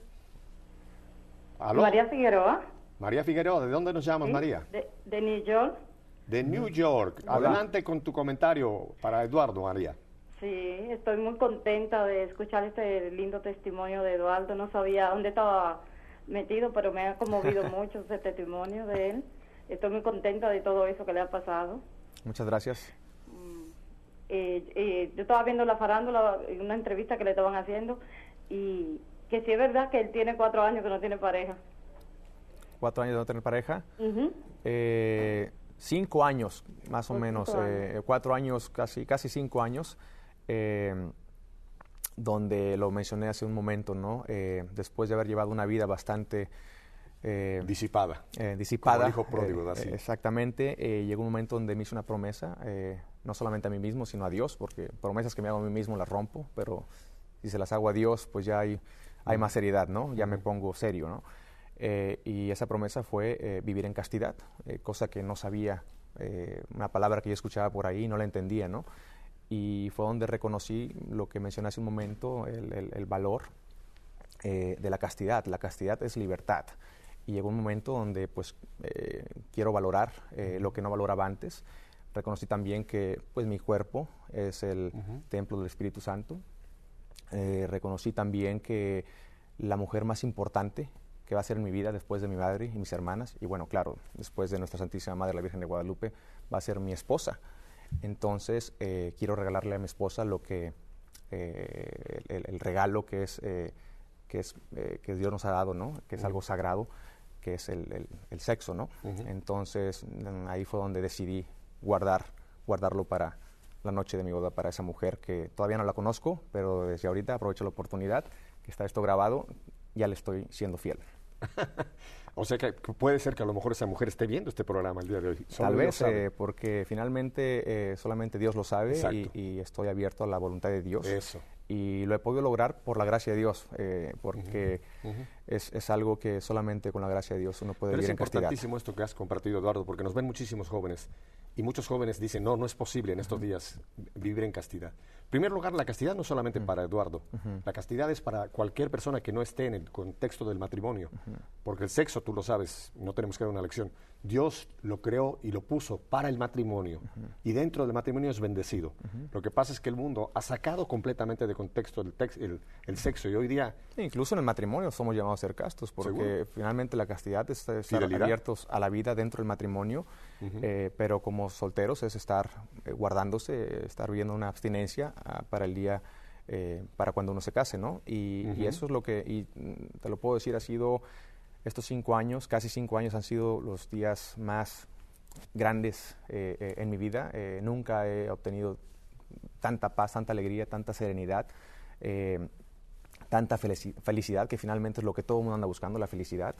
¿Aló? María Figueroa. María Figueroa, ¿de dónde nos llamas, ¿Sí? María? De New York. De New York. Adelante con tu comentario para Eduardo, María. Sí, estoy muy contenta de escuchar este lindo testimonio de Eduardo. No sabía dónde estaba metido, pero me ha conmovido mucho ese testimonio de él. Estoy muy contenta de todo eso que le ha pasado. Muchas gracias. Yo estaba viendo la farándula, una entrevista que le estaban haciendo, y que sí es verdad que él tiene 4 años que no tiene pareja. 4 años de no tener pareja. 5 años, más o menos. 4 años, casi 5 años. Donde lo mencioné hace un momento, ¿no? Después de haber llevado una vida bastante... disipada. Disipada. Como el hijo pródigo, así. Exactamente. Llegó un momento donde me hice una promesa, no solamente a mí mismo, sino a Dios, porque promesas que me hago a mí mismo las rompo, pero si se las hago a Dios, pues ya hay más seriedad, ¿no? Ya me pongo serio, ¿no? Y esa promesa fue vivir en castidad, cosa que no sabía, una palabra que yo escuchaba por ahí y no la entendía, ¿no? Y fue donde reconocí lo que mencioné hace un momento, el valor de la castidad. La castidad es libertad. Y llegó un momento donde pues quiero valorar lo que no valoraba antes. Reconocí también que pues mi cuerpo es el templo del Espíritu Santo. Reconocí también que la mujer más importante que va a ser en mi vida después de mi madre y mis hermanas, y bueno, claro, después de nuestra Santísima Madre, la Virgen de Guadalupe, va a ser mi esposa. Entonces, quiero regalarle a mi esposa lo que el regalo que Dios nos ha dado, ¿no? Que es algo sagrado, que es el sexo, ¿no? Entonces, ahí fue donde decidí guardarlo para la noche de mi boda, para esa mujer que todavía no la conozco, pero desde ahorita aprovecho la oportunidad, que está esto grabado, ya le estoy siendo fiel. O sea que puede ser que a lo mejor esa mujer esté viendo este programa el día de hoy. Tal vez, porque finalmente solamente Dios lo sabe y estoy abierto a la voluntad de Dios. Eso. Y lo he podido lograr por la gracia de Dios, porque es algo que solamente con la gracia de Dios uno puede vivir en castidad. Es importantísimo esto que has compartido, Eduardo, porque nos ven muchísimos jóvenes y muchos jóvenes dicen, no es posible en estos días vivir en castidad. En primer lugar, la castidad no es solamente para Eduardo, la castidad es para cualquier persona que no esté en el contexto del matrimonio, porque el sexo, tú lo sabes, no tenemos que dar una lección, Dios lo creó y lo puso para el matrimonio, y dentro del matrimonio es bendecido. Lo que pasa es que el mundo ha sacado completamente de contexto el sexo, y hoy día... Incluso en el matrimonio somos llamados a ser castos, porque ¿seguro? Finalmente la castidad es estar abiertos a la vida dentro del matrimonio, pero como solteros es estar guardándose, estar viviendo una abstinencia para el día, para cuando uno se case, ¿no? Y eso es lo que, y te lo puedo decir, ha sido estos 5 años, casi 5 años han sido los días más grandes en mi vida. Nunca he obtenido tanta paz, tanta alegría, tanta serenidad, tanta felicidad, que finalmente es lo que todo el mundo anda buscando, la felicidad.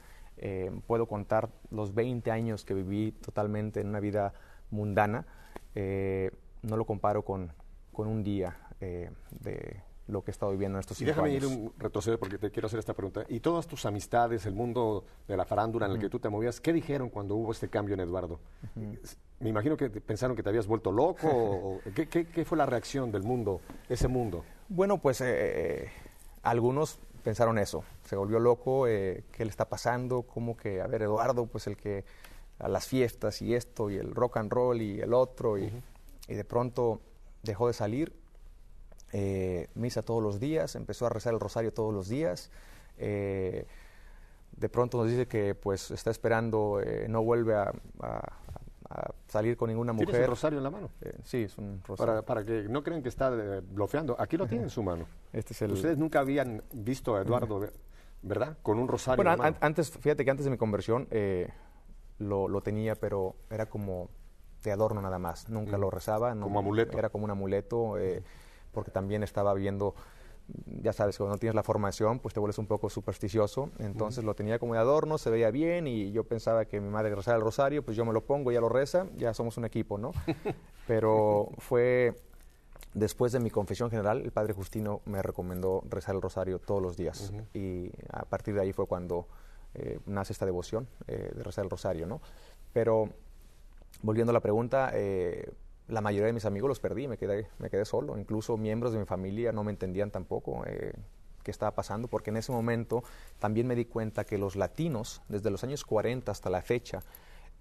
Puedo contar los 20 años que viví totalmente en una vida mundana, no lo comparo con un día de lo que he estado viviendo en estos 5 años. Y déjame ir un retroceso porque te quiero hacer esta pregunta. ¿Y todas tus amistades, el mundo de la farándula en el que tú te movías, qué dijeron cuando hubo este cambio en Eduardo? Me imagino que pensaron que te habías vuelto loco. O, ¿qué fue la reacción del mundo, ese mundo? Bueno, pues algunos pensaron eso. Se volvió loco, ¿qué le está pasando? Como que, a ver, Eduardo, pues el que a las fiestas y esto, y el rock and roll y el otro, y de pronto dejó de salir. Misa todos los días, empezó a rezar el rosario todos los días. De pronto nos dice que pues está esperando, no vuelve a salir con ninguna mujer. ¿Tienes un rosario en la mano? Sí, es un rosario. Para que no crean que está blofeando. Aquí lo tiene en su mano. Este es el... Ustedes nunca habían visto a Eduardo, ¿verdad? Con un rosario bueno, en la mano. antes, fíjate que antes de mi conversión lo tenía, pero era como de adorno nada más. Nunca lo rezaba. Como amuleto. Era como un amuleto, porque también estaba viendo, ya sabes, cuando no tienes la formación, pues te vuelves un poco supersticioso. Entonces lo tenía como de adorno, se veía bien, y yo pensaba que mi madre rezaba el rosario, pues yo me lo pongo, ella lo reza, ya somos un equipo, ¿no? Pero fue después de mi confesión general, el padre Justino me recomendó rezar el rosario todos los días. Y a partir de ahí fue cuando nace esta devoción de rezar el rosario, ¿no? Pero volviendo a la pregunta, la mayoría de mis amigos los perdí, me quedé solo. Incluso miembros de mi familia no me entendían tampoco qué estaba pasando, porque en ese momento también me di cuenta que los latinos, desde los años 40 hasta la fecha,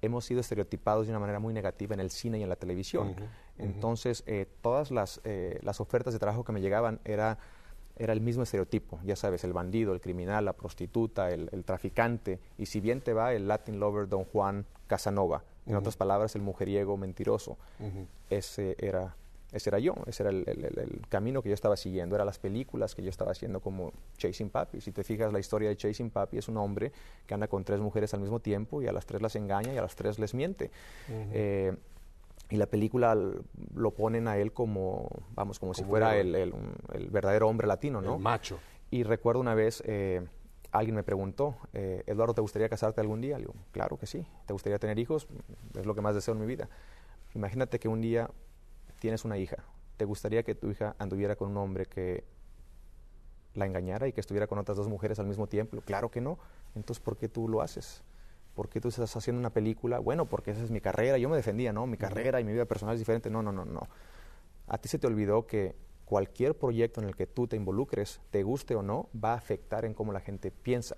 hemos sido estereotipados de una manera muy negativa en el cine y en la televisión. Entonces, todas las ofertas de trabajo que me llegaban era el mismo estereotipo, ya sabes, el bandido, el criminal, la prostituta, el traficante, y si bien te va, el Latin lover Don Juan Casanova, en otras palabras, el mujeriego mentiroso. Ese era yo, ese era el camino que yo estaba siguiendo, eran las películas que yo estaba haciendo como Chasing Papi. Si te fijas, la historia de Chasing Papi es un hombre que anda con 3 mujeres al mismo tiempo y a las 3 las engaña y a las 3 les miente. Y la película lo ponen a él como si fuera el verdadero hombre latino, ¿no? El macho. Y recuerdo una vez, alguien me preguntó, Eduardo, ¿te gustaría casarte algún día? Le digo, claro que sí. ¿Te gustaría tener hijos? Es lo que más deseo en mi vida. Imagínate que un día tienes una hija. ¿Te gustaría que tu hija anduviera con un hombre que la engañara y que estuviera con otras 2 mujeres al mismo tiempo? Claro que no. Entonces, ¿por qué tú lo haces? ¿Por qué tú estás haciendo una película? Bueno, porque esa es mi carrera. Yo me defendía, ¿no? Mi carrera y mi vida personal es diferente. No. A ti se te olvidó que cualquier proyecto en el que tú te involucres, te guste o no, va a afectar en cómo la gente piensa.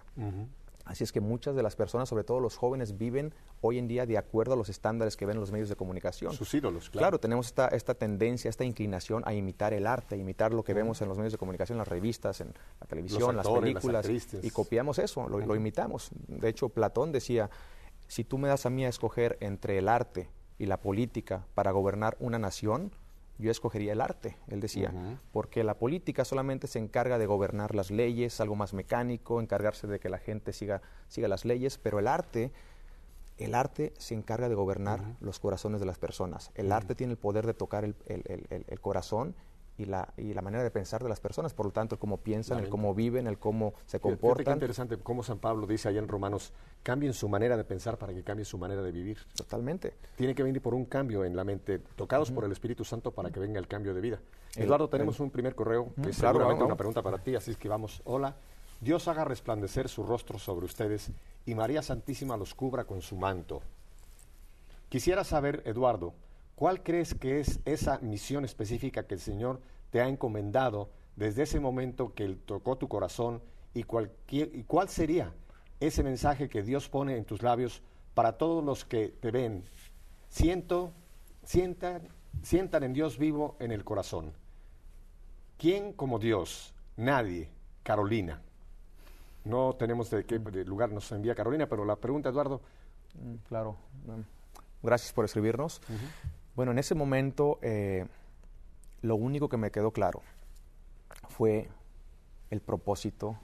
Así es que muchas de las personas, sobre todo los jóvenes, viven hoy en día de acuerdo a los estándares que ven en los medios de comunicación. Sus ídolos, claro. Claro, tenemos esta tendencia, esta inclinación a imitar el arte, a imitar lo que vemos en los medios de comunicación, en las revistas, en la televisión, en las películas, y copiamos eso, lo imitamos. De hecho, Platón decía, si tú me das a mí a escoger entre el arte y la política para gobernar una nación, yo escogería el arte, él decía, porque la política solamente se encarga de gobernar las leyes, algo más mecánico, encargarse de que la gente siga las leyes, pero el arte el arte se encarga de gobernar los corazones de las personas. El arte tiene el poder de tocar el corazón y la manera de pensar de las personas, por lo tanto, el cómo piensan, el cómo viven, el cómo se comportan. Fíjate qué interesante cómo San Pablo dice allá en Romanos, cambien su manera de pensar para que cambie su manera de vivir. Totalmente. Tiene que venir por un cambio en la mente, tocados por el Espíritu Santo para que venga el cambio de vida. Eduardo, tenemos un primer correo que es seguramente una pregunta para ti, así es que vamos. Hola, Dios haga resplandecer su rostro sobre ustedes y María Santísima los cubra con su manto. Quisiera saber, Eduardo, ¿cuál crees que es esa misión específica que el Señor te ha encomendado desde ese momento que Él tocó tu corazón y cuál sería ese mensaje que Dios pone en tus labios para todos los que te ven? Sientan en Dios vivo en el corazón. ¿Quién como Dios? Nadie. Carolina. No tenemos de qué lugar nos envía Carolina, pero la pregunta, Eduardo. Claro. Gracias por escribirnos. Bueno, en ese momento, lo único que me quedó claro fue el propósito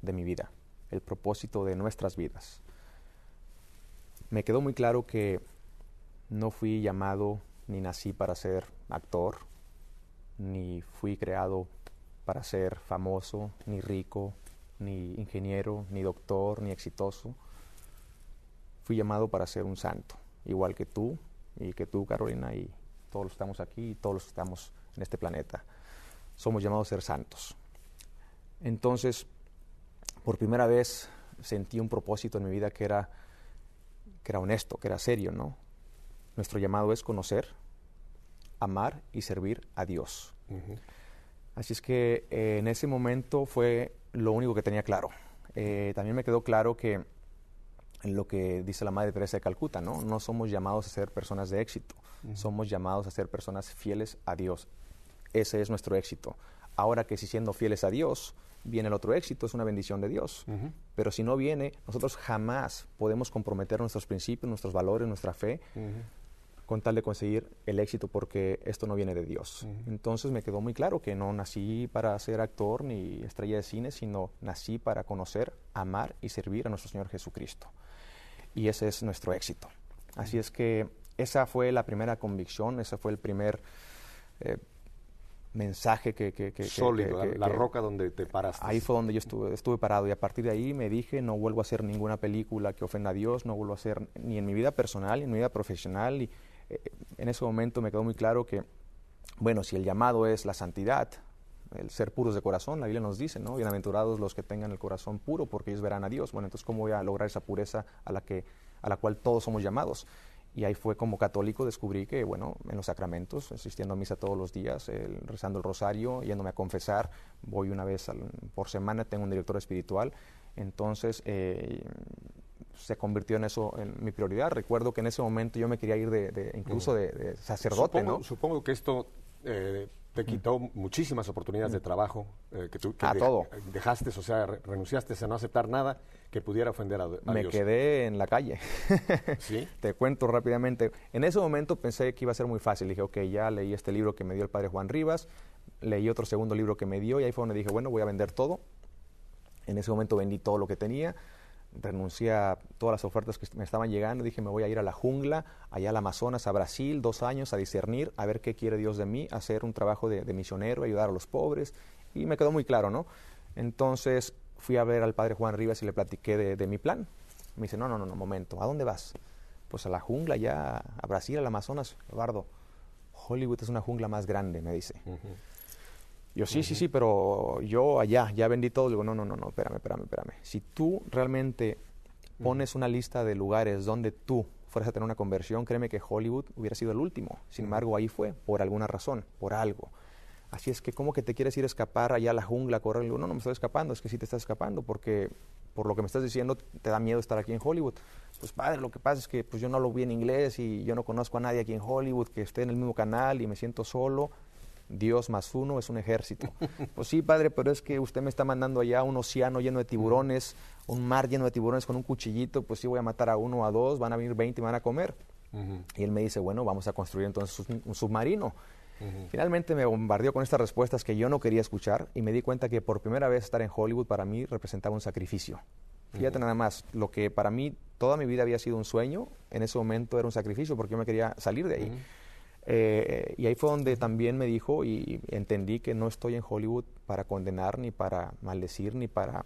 de mi vida, el propósito de nuestras vidas. Me quedó muy claro que no fui llamado ni nací para ser actor, ni fui creado para ser famoso, ni rico, ni ingeniero, ni doctor, ni exitoso. Fui llamado para ser un santo, igual que tú, Carolina, y todos los que estamos aquí, y todos los que estamos en este planeta. Somos llamados a ser santos. Entonces, por primera vez sentí un propósito en mi vida que era honesto, que era serio, ¿no? Nuestro llamado es conocer, amar y servir a Dios. Así es que en ese momento fue lo único que tenía claro. También me quedó claro que lo que dice la Madre Teresa de Calcuta, ¿no? No somos llamados a ser personas de éxito, somos llamados a ser personas fieles a Dios. Ese es nuestro éxito. Ahora que si siendo fieles a Dios viene el otro éxito, es una bendición de Dios. Pero si no viene, nosotros jamás podemos comprometer nuestros principios, nuestros valores, nuestra fe, con tal de conseguir el éxito, porque esto no viene de Dios. Entonces me quedó muy claro que no nací para ser actor ni estrella de cine, sino nací para conocer, amar y servir a nuestro Señor Jesucristo. Y ese es nuestro éxito. Así es que esa fue la primera convicción, ese fue el primer mensaje sólido, la roca donde te paraste. Ahí fue donde yo estuve parado, y a partir de ahí me dije, no vuelvo a hacer ninguna película que ofenda a Dios, no vuelvo a hacer ni en mi vida personal, ni en mi vida profesional. Y en ese momento me quedó muy claro que, bueno, si el llamado es la santidad, el ser puros de corazón, la Biblia nos dice, ¿no? Bienaventurados los que tengan el corazón puro, porque ellos verán a Dios. Bueno, entonces, ¿cómo voy a lograr esa pureza a la cual todos somos llamados? Y ahí fue, como católico, descubrí que, bueno, en los sacramentos, asistiendo a misa todos los días, rezando el rosario, yéndome a confesar, voy una vez por semana, tengo un director espiritual. Entonces, se convirtió en eso, en mi prioridad. Recuerdo que en ese momento yo me quería ir incluso de sacerdote, ¿no? Supongo que esto te quitó muchísimas oportunidades de trabajo que todo. Dejaste, o sea, renunciaste a no aceptar nada que pudiera ofender a Dios. Me quedé en la calle. ¿Sí? Te cuento rápidamente. En ese momento pensé que iba a ser muy fácil. Dije, ok, ya leí este libro que me dio el padre Juan Rivas, leí otro segundo libro que me dio, y ahí fue donde dije, bueno, voy a vender todo. En ese momento vendí todo lo que tenía, renuncié a todas las ofertas que me estaban llegando, dije, me voy a ir a la jungla, allá al Amazonas, a Brasil, 2 años, a discernir, a ver qué quiere Dios de mí, a hacer un trabajo de misionero, ayudar a los pobres, y me quedó muy claro, ¿no? Entonces fui a ver al padre Juan Rivas y le platiqué de mi plan. Me dice, no, momento, ¿a dónde vas? Pues a la jungla, ya a Brasil, al Amazonas. Eduardo, Hollywood es una jungla más grande, me dice. Yo, sí, pero yo allá, ya vendí todo. Digo, no, espérame. Si tú realmente pones una lista de lugares donde tú fueras a tener una conversión, créeme que Hollywood hubiera sido el último. Sin embargo, ahí fue, por alguna razón, por algo. Así es que, ¿cómo que te quieres ir a escapar allá a la jungla, a correr? Digo, no me estoy escapando, es que sí te estás escapando, porque por lo que me estás diciendo, te da miedo estar aquí en Hollywood. Pues padre, lo que pasa es que pues, yo no hablo bien inglés y yo no conozco a nadie aquí en Hollywood que esté en el mismo canal y me siento solo. Dios más uno es un ejército. Pues sí, padre, pero es que usted me está mandando allá a un océano lleno de tiburones, un mar lleno de tiburones con un cuchillito, pues sí voy a matar a 1 o a 2, van a venir 20 y me van a comer. Y él me dice, bueno, vamos a construir entonces un submarino. Finalmente me bombardeó con estas respuestas que yo no quería escuchar, y me di cuenta que por primera vez estar en Hollywood para mí representaba un sacrificio. Fíjate nada más, lo que para mí toda mi vida había sido un sueño, en ese momento era un sacrificio porque yo me quería salir de ahí. Y ahí fue donde también me dijo y entendí que no estoy en Hollywood para condenar, ni para maldecir, ni para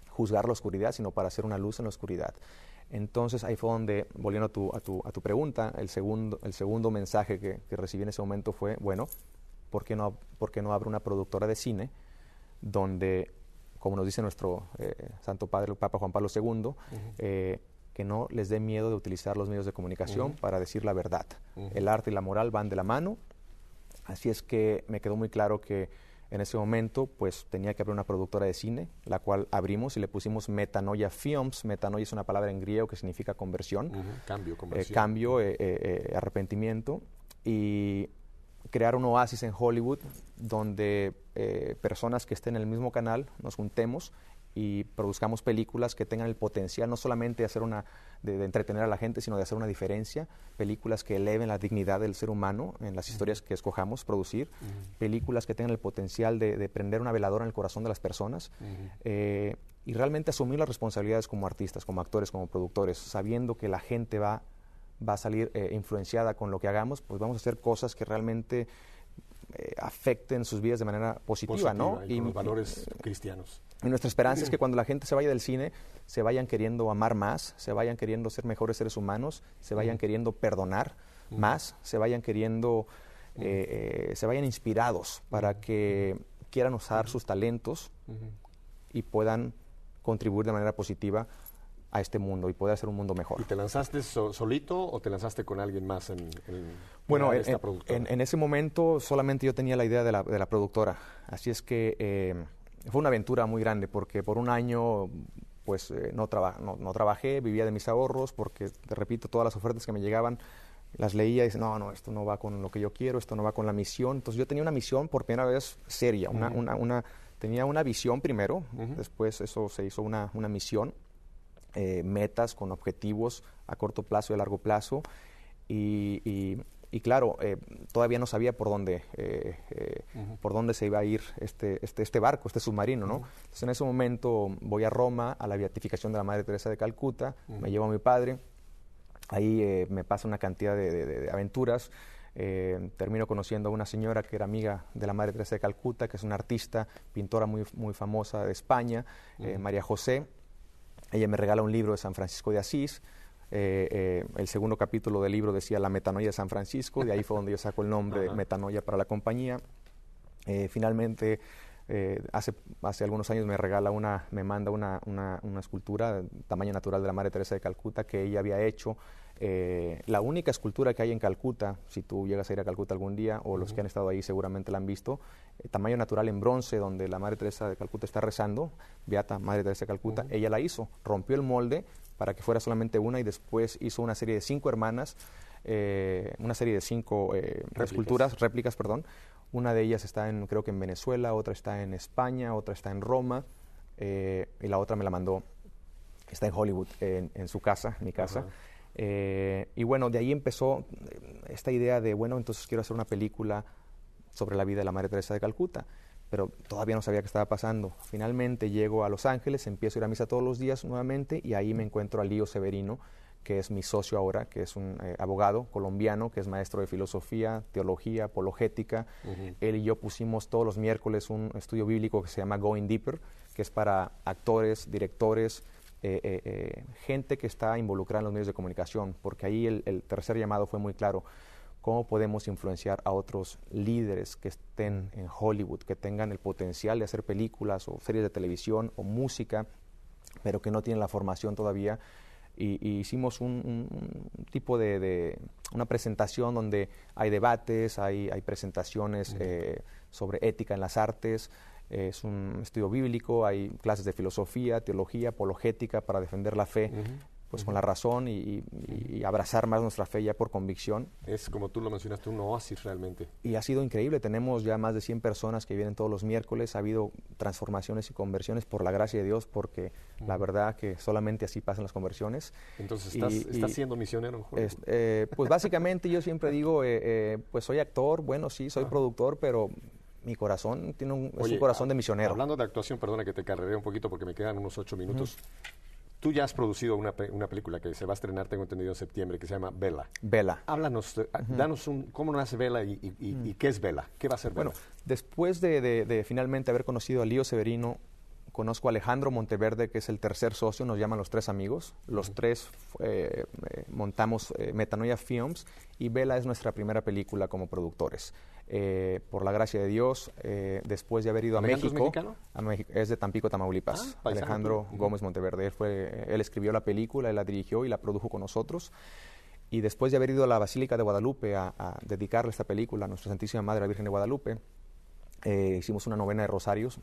juzgar la oscuridad, sino para hacer una luz en la oscuridad. Entonces ahí fue donde, volviendo a tu pregunta, el segundo mensaje que recibí en ese momento fue, bueno, ¿por qué no abro una productora de cine donde, como nos dice nuestro Santo Padre, el Papa Juan Pablo II, que no les dé miedo de utilizar los medios de comunicación para decir la verdad? El arte y la moral van de la mano, así es que me quedó muy claro que en ese momento pues tenía que abrir una productora de cine, la cual abrimos y le pusimos Metanoia Films. Metanoia es una palabra en griego que significa conversión, Cambio, conversión. Arrepentimiento, y crear un oasis en Hollywood donde personas que estén en el mismo canal nos juntemos y produzcamos películas que tengan el potencial no solamente de entretener a la gente, sino de hacer una diferencia, películas que eleven la dignidad del ser humano en las historias que escojamos producir, películas que tengan el potencial de prender una veladora en el corazón de las personas, y realmente asumir las responsabilidades como artistas, como actores, como productores, sabiendo que la gente va a salir influenciada con lo que hagamos, pues vamos a hacer cosas que realmente afecten sus vidas de manera positiva, ¿no? Y con los valores cristianos. Y nuestra esperanza es que cuando la gente se vaya del cine, se vayan queriendo amar más, se vayan queriendo ser mejores seres humanos, se vayan queriendo perdonar más, se vayan queriendo, se vayan inspirados para que quieran usar sus talentos y puedan contribuir de manera positiva a este mundo y poder hacer un mundo mejor. ¿Y te lanzaste solito o te lanzaste con alguien más en esta productora? En ese momento solamente yo tenía la idea de la productora, así es que fue una aventura muy grande porque por un año pues no trabajé, vivía de mis ahorros porque, te repito, todas las ofertas que me llegaban las leía y decía, no, esto no va con lo que yo quiero, esto no va con la misión. Entonces yo tenía una misión por primera vez seria, tenía una visión primero, después eso se hizo una misión, metas con objetivos a corto plazo y a largo plazo, y claro, todavía no sabía por dónde se iba a ir este barco, este submarino, ¿no? Entonces en ese momento voy a Roma, a la beatificación de la Madre Teresa de Calcuta, me llevo a mi padre, ahí me pasa una cantidad de aventuras, termino conociendo a una señora que era amiga de la Madre Teresa de Calcuta, que es una artista, pintora muy, muy famosa de España, María José. Ella me regala un libro de San Francisco de Asís. El segundo capítulo del libro decía La Metanoia de San Francisco, de ahí fue donde yo saco el nombre de Metanoia para la compañía. Finalmente, hace algunos años me manda una escultura de tamaño natural de la Madre Teresa de Calcuta que ella había hecho. La única escultura que hay en Calcuta, si tú llegas a ir a Calcuta algún día, o los que han estado ahí seguramente la han visto, tamaño natural en bronce, donde la Madre Teresa de Calcuta está rezando, Beata Madre Teresa de Calcuta, ella la hizo, rompió el molde para que fuera solamente una y después hizo una serie de 5 hermanas, una serie de 5 réplicas, perdón. Una de ellas está creo que en Venezuela, otra está en España, otra está en Roma, y la otra me la mandó, está en Hollywood, en su casa, mi casa. Y bueno, de ahí empezó esta idea de, bueno, entonces quiero hacer una película sobre la vida de la Madre Teresa de Calcuta, pero todavía no sabía qué estaba pasando. Finalmente llego a Los Ángeles, empiezo a ir a misa todos los días nuevamente y ahí me encuentro a Lío Severino, que es mi socio ahora, que es un abogado colombiano, que es maestro de filosofía, teología, apologética. Él y yo pusimos todos los miércoles un estudio bíblico que se llama Going Deeper, que es para actores, directores, gente que está involucrada en los medios de comunicación, porque ahí el tercer llamado fue muy claro. ¿Cómo podemos influenciar a otros líderes que estén en Hollywood, que tengan el potencial de hacer películas o series de televisión o música, pero que no tienen la formación todavía? Y hicimos un tipo de una presentación donde hay debates, hay presentaciones sobre ética en las artes, es un estudio bíblico, hay clases de filosofía, teología, apologética para defender la fe, pues con la razón y abrazar más nuestra fe ya por convicción. Es, como tú lo mencionaste, un oasis realmente. Y ha sido increíble, tenemos ya más de 100 personas que vienen todos los miércoles, ha habido transformaciones y conversiones por la gracia de Dios, porque la verdad que solamente así pasan las conversiones. Entonces, ¿estás siendo misionero en Hollywood? Pues básicamente yo siempre digo, pues soy actor, bueno, sí, soy productor, pero mi corazón es Oye, un corazón de misionero. Hablando de actuación, perdona que te carreré un poquito porque me quedan unos 8 minutos. Tú ya has producido una película que se va a estrenar, tengo entendido, en septiembre, que se llama Vela. Vela. Háblanos, danos cómo nace Vela y qué es Vela, qué va a ser Vela. Bueno, después de finalmente haber conocido a Lío Severino, conozco a Alejandro Monteverde, que es el tercer socio, nos llaman los tres amigos. Los tres montamos Metanoia Films y Vela es nuestra primera película como productores. Por la gracia de Dios, después de haber ido a México. ¿Es mexicano? Es de Tampico, Tamaulipas. Alejandro Gómez Monteverde. Él escribió la película, él la dirigió y la produjo con nosotros. Y después de haber ido a la Basílica de Guadalupe a dedicarle esta película a Nuestra Santísima Madre, la Virgen de Guadalupe, hicimos una novena de rosarios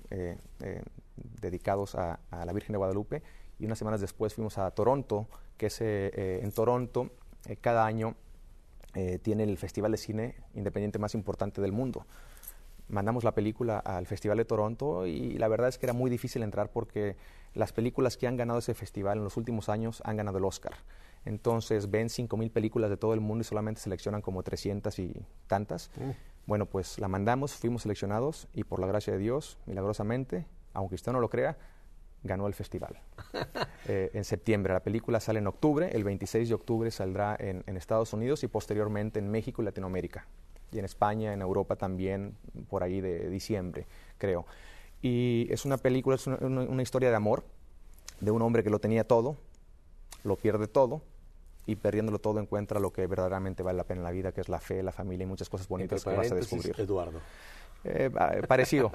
dedicados a la Virgen de Guadalupe, y unas semanas después fuimos a Toronto, que es en Toronto cada año tiene el festival de cine independiente más importante del mundo. Mandamos la película al Festival de Toronto y la verdad es que era muy difícil entrar porque las películas que han ganado ese festival en los últimos años han ganado el Oscar. Entonces ven 5,000 películas de todo el mundo y solamente seleccionan como 300 y tantas. Bueno, pues la mandamos, fuimos seleccionados y por la gracia de Dios, milagrosamente, aunque usted no lo crea, ganó el festival. En septiembre, la película sale en octubre, el 26 de octubre saldrá en Estados Unidos y posteriormente en México y Latinoamérica. Y en España, en Europa también, por ahí de diciembre, creo. Y es una película, es una historia de amor, de un hombre que lo tenía todo, lo pierde todo, y perdiéndolo todo encuentra lo que verdaderamente vale la pena en la vida, que es la fe, la familia y muchas cosas bonitas que vas a descubrir. Eduardo. Parecido,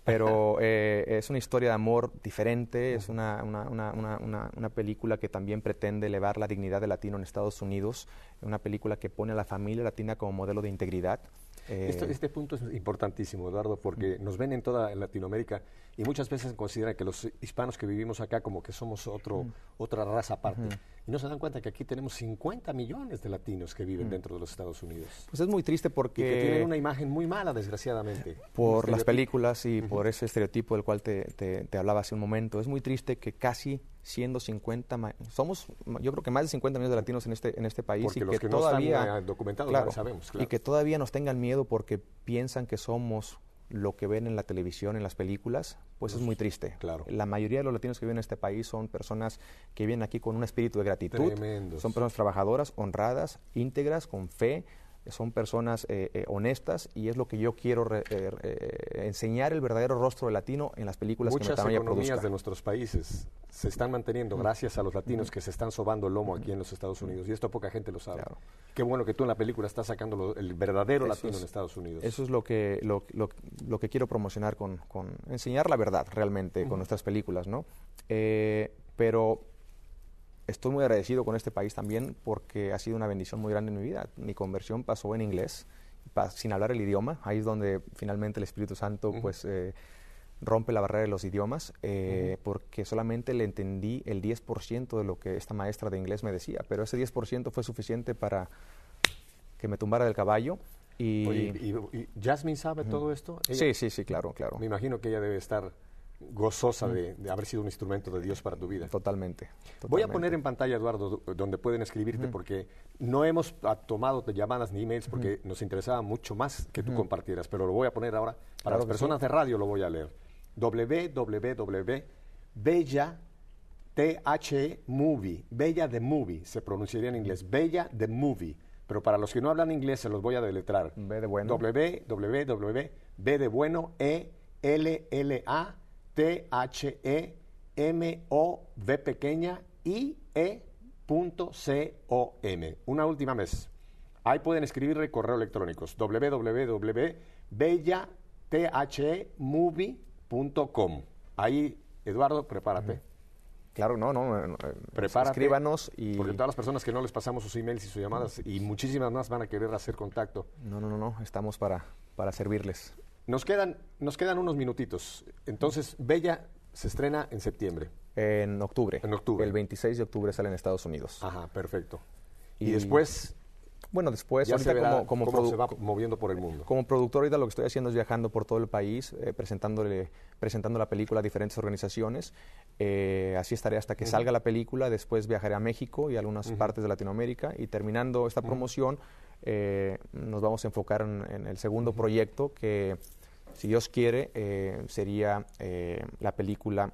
pero es una historia de amor diferente, es una película que también pretende elevar la dignidad del latino en Estados Unidos, una película que pone a la familia latina como modelo de integridad. Este punto es importantísimo, Eduardo, porque nos ven en toda Latinoamérica y muchas veces consideran que los hispanos que vivimos acá como que somos otra raza aparte. Y no se dan cuenta que aquí tenemos 50 millones de latinos que viven dentro de los Estados Unidos. Pues es muy triste porque... Y que tienen una imagen muy mala, desgraciadamente. Por las películas y por ese estereotipo del cual te hablaba hace un momento. Es muy triste que casi siendo 50... Somos, yo creo que más de 50 millones de latinos en este país. Porque y los que todavía, no están documentados, claro, no lo sabemos. Claro. Y que todavía nos tengan miedo porque piensan que somos lo que ven en la televisión, en las películas, pues es muy triste. Claro. La mayoría de los latinos que viven en este país son personas que vienen aquí con un espíritu de gratitud. Tremendos. Son personas trabajadoras, honradas, íntegras, con fe. Son personas honestas y es lo que yo quiero enseñar el verdadero rostro del latino en las películas que Metanoia produzca. Muchas economías de nuestros países se están manteniendo gracias a los latinos que se están sobando el lomo aquí en los Estados Unidos y esto poca gente lo sabe. Claro. Qué bueno que tú en la película estás sacando el verdadero latino en Estados Unidos. Eso es lo que quiero promocionar con enseñar la verdad realmente con nuestras películas, ¿no? Pero estoy muy agradecido con este país también porque ha sido una bendición muy grande en mi vida. Mi conversión pasó en inglés, sin hablar el idioma. Ahí es donde finalmente el Espíritu Santo pues rompe la barrera de los idiomas, porque solamente le entendí el 10% de lo que esta maestra de inglés me decía, pero ese 10% fue suficiente para que me tumbara del caballo. Oye, ¿y Jasmine sabe todo esto? Sí, claro. Me imagino que ella debe estar gozosa de haber sido un instrumento de Dios para tu vida. Totalmente. Voy a poner en pantalla, Eduardo, donde pueden escribirte, porque no hemos tomado llamadas ni emails porque nos interesaba mucho más que tú compartieras, pero lo voy a poner ahora. Para las personas de radio lo voy a leer. www.bella, T-H-E, movie, Bella the Movie, se pronunciaría en inglés, Bella the Movie, pero para los que no hablan inglés se los voy a deletrar. B de bueno. B de bueno, E-L-L-A, T-H-E-M-O-V pequeña I-E.com. Una última vez. Ahí pueden escribirle correo electrónicos www.bellathemovie.com. Ahí, Eduardo, prepárate. Claro, no. Prepárate. Escríbanos y... Porque todas las personas que no les pasamos sus emails y sus llamadas y muchísimas más van a querer hacer contacto. No. Estamos para servirles. Nos quedan unos minutitos. Entonces, Bella se estrena en septiembre. En octubre. En octubre. El 26 de octubre sale en Estados Unidos. Ajá, perfecto. Y después... Bueno, después, ya ahorita se verá cómo se va moviendo por el mundo. Como productor, ahorita lo que estoy haciendo es viajando por todo el país, presentando la película a diferentes organizaciones. Así estaré hasta que salga la película. Después viajaré a México y a algunas partes de Latinoamérica. Y terminando esta promoción, nos vamos a enfocar en el segundo proyecto que Si Dios quiere, sería la película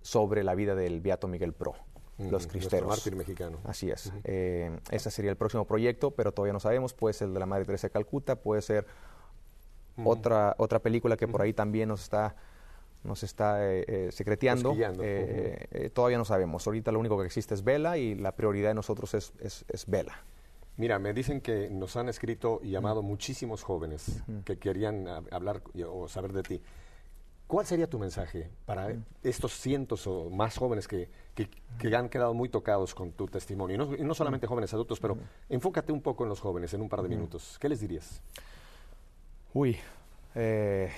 sobre la vida del beato Miguel Pro, los cristeros. Nuestro mártir mexicano. Así es. Ese sería el próximo proyecto, pero todavía no sabemos. Puede ser el de la Madre Teresa de Calcuta, puede ser otra película que por ahí también nos está secreteando. Todavía no sabemos. Ahorita lo único que existe es Vela y la prioridad de nosotros es Vela. Mira, me dicen que nos han escrito y llamado muchísimos jóvenes que querían hablar o saber de ti. ¿Cuál sería tu mensaje para estos cientos o más jóvenes que han quedado muy tocados con tu testimonio? Y no solamente jóvenes adultos, pero enfócate un poco en los jóvenes en un par de minutos. ¿Qué les dirías? Es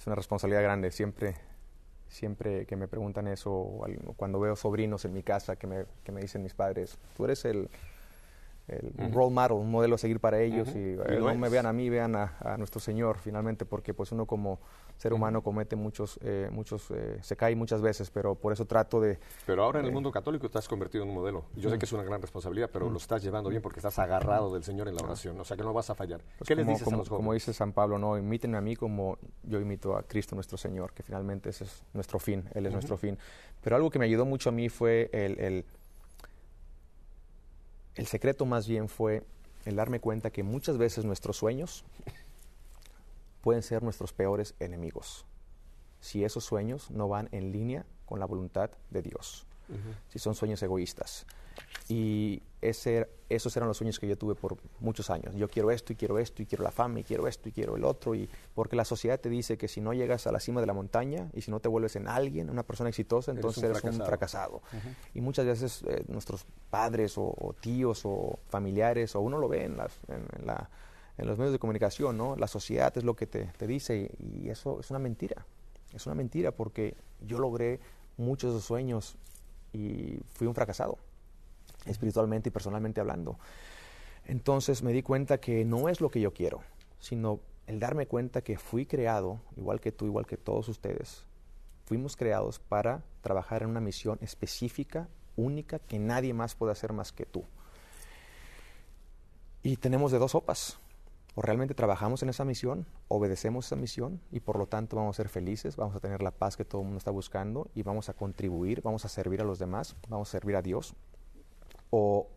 una responsabilidad grande. Siempre que me preguntan eso, o cuando veo sobrinos en mi casa que me dicen mis padres, tú eres el role model, un modelo a seguir para ellos, y no me vean a mí, vean a nuestro Señor, finalmente, porque pues uno como ser humano comete se cae muchas veces, pero por eso trato de... Pero ahora en el mundo católico te has convertido en un modelo. Yo sé que es una gran responsabilidad, pero lo estás llevando bien porque estás agarrado del Señor en la oración, o sea que no vas a fallar. Pues ¿Qué les dices a los jóvenes? Como dice San Pablo, no, imítenme a mí como yo imito a Cristo nuestro Señor, que finalmente ese es nuestro fin, Él es nuestro fin. Pero algo que me ayudó mucho a mí fue el secreto más bien fue el darme cuenta que muchas veces nuestros sueños pueden ser nuestros peores enemigos, si esos sueños no van en línea con la voluntad de Dios, si son sueños egoístas. Y esos eran los sueños que yo tuve por muchos años. Yo quiero esto y quiero esto y quiero la fama y quiero esto y quiero el otro, y porque la sociedad te dice que si no llegas a la cima de la montaña y si no te vuelves en alguien, una persona exitosa, entonces eres un fracasado. Y muchas veces nuestros padres o tíos o familiares, o uno lo ve en los medios de comunicación, ¿no? La sociedad es lo que te dice, y eso es una mentira. Es una mentira, porque yo logré muchos de esos sueños y fui un fracasado, espiritualmente y personalmente hablando. Entonces me di cuenta que no es lo que yo quiero, sino el darme cuenta que fui creado, igual que tú, igual que todos ustedes, fuimos creados para trabajar en una misión específica, única, que nadie más puede hacer más que tú. Y tenemos de dos sopas. O realmente trabajamos en esa misión, obedecemos esa misión, y por lo tanto vamos a ser felices, vamos a tener la paz que todo el mundo está buscando, y vamos a contribuir, vamos a servir a los demás, vamos a servir a Dios, o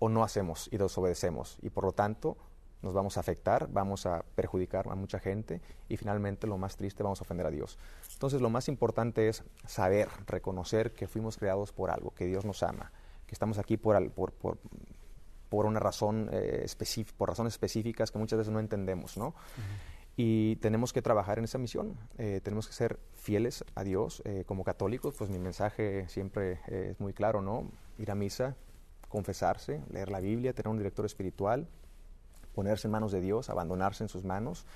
no hacemos y desobedecemos, y por lo tanto nos vamos a afectar, vamos a perjudicar a mucha gente, y finalmente, lo más triste, vamos a ofender a Dios. Entonces lo más importante es saber, reconocer que fuimos creados por algo, que Dios nos ama, que estamos aquí por una razón por razones específicas que muchas veces no entendemos, ¿no? Y tenemos que trabajar en esa misión, tenemos que ser fieles a Dios. Como católicos, pues mi mensaje siempre es muy claro, ¿no? Ir a misa, confesarse, leer la Biblia, tener un director espiritual, ponerse en manos de Dios, abandonarse en sus manos,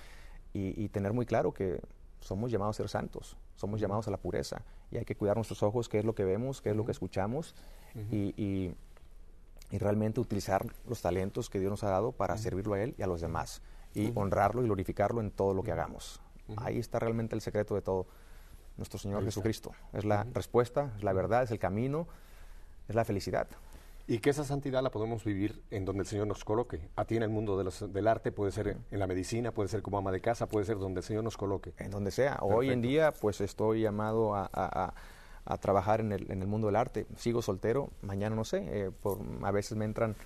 y tener muy claro que somos llamados a ser santos, somos llamados a la pureza, y hay que cuidar nuestros ojos, qué es lo que vemos, qué es lo que escuchamos, y realmente utilizar los talentos que Dios nos ha dado para servirlo a Él y a los demás, y honrarlo y glorificarlo en todo lo que hagamos. Ahí está realmente el secreto de todo. Nuestro Señor Jesucristo es la respuesta, es la verdad, es el camino, es la felicidad. Y que esa santidad la podemos vivir en donde el Señor nos coloque. A ti en el mundo del arte, puede ser en la medicina, puede ser como ama de casa, puede ser donde el Señor nos coloque. En donde sea. Perfecto. Hoy en día, pues estoy llamado a trabajar en el mundo del arte. Sigo soltero, mañana no sé, a veces me entran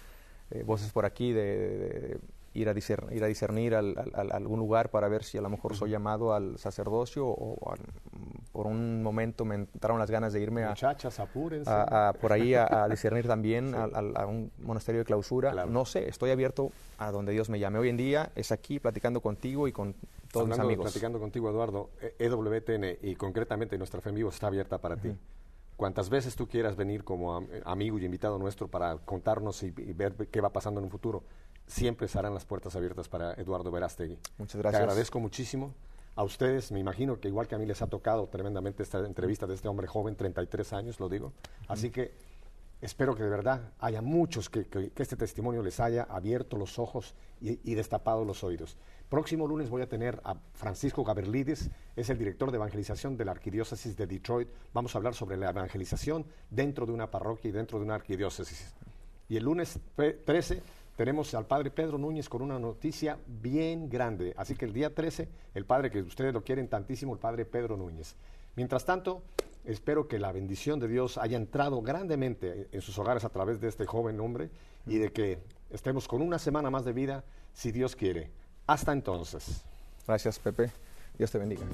voces por aquí de ir a discernir a algún lugar para ver si a lo mejor soy llamado al sacerdocio, o por un momento me entraron las ganas de irme Muchachas, apúrense. por ahí a discernir también a un monasterio de clausura. Claro. No sé, estoy abierto a donde Dios me llame. Hoy en día es aquí platicando contigo y con todos mis amigos. Platicando contigo, Eduardo, EWTN y concretamente nuestra Fe en Vivo está abierta para ti. Cuantas veces tú quieras venir como amigo y invitado nuestro para contarnos y ver qué va pasando en un futuro, siempre estarán las puertas abiertas para Eduardo Verástegui. Muchas gracias. Te agradezco muchísimo. A ustedes, me imagino que igual que a mí les ha tocado tremendamente esta entrevista de este hombre joven, 33 años, lo digo. Así que espero que de verdad haya muchos que este testimonio les haya abierto los ojos y destapado los oídos. Próximo lunes voy a tener a Francisco Gaberlides, es el director de evangelización de la Arquidiócesis de Detroit. Vamos a hablar sobre la evangelización dentro de una parroquia y dentro de una arquidiócesis. Y el lunes 13 tenemos al padre Pedro Núñez con una noticia bien grande. Así que el día 13, el padre que ustedes lo quieren tantísimo, el padre Pedro Núñez. Mientras tanto, espero que la bendición de Dios haya entrado grandemente en sus hogares a través de este joven hombre y de que estemos con una semana más de vida, si Dios quiere. Hasta entonces. Gracias, Pepe. Dios te bendiga.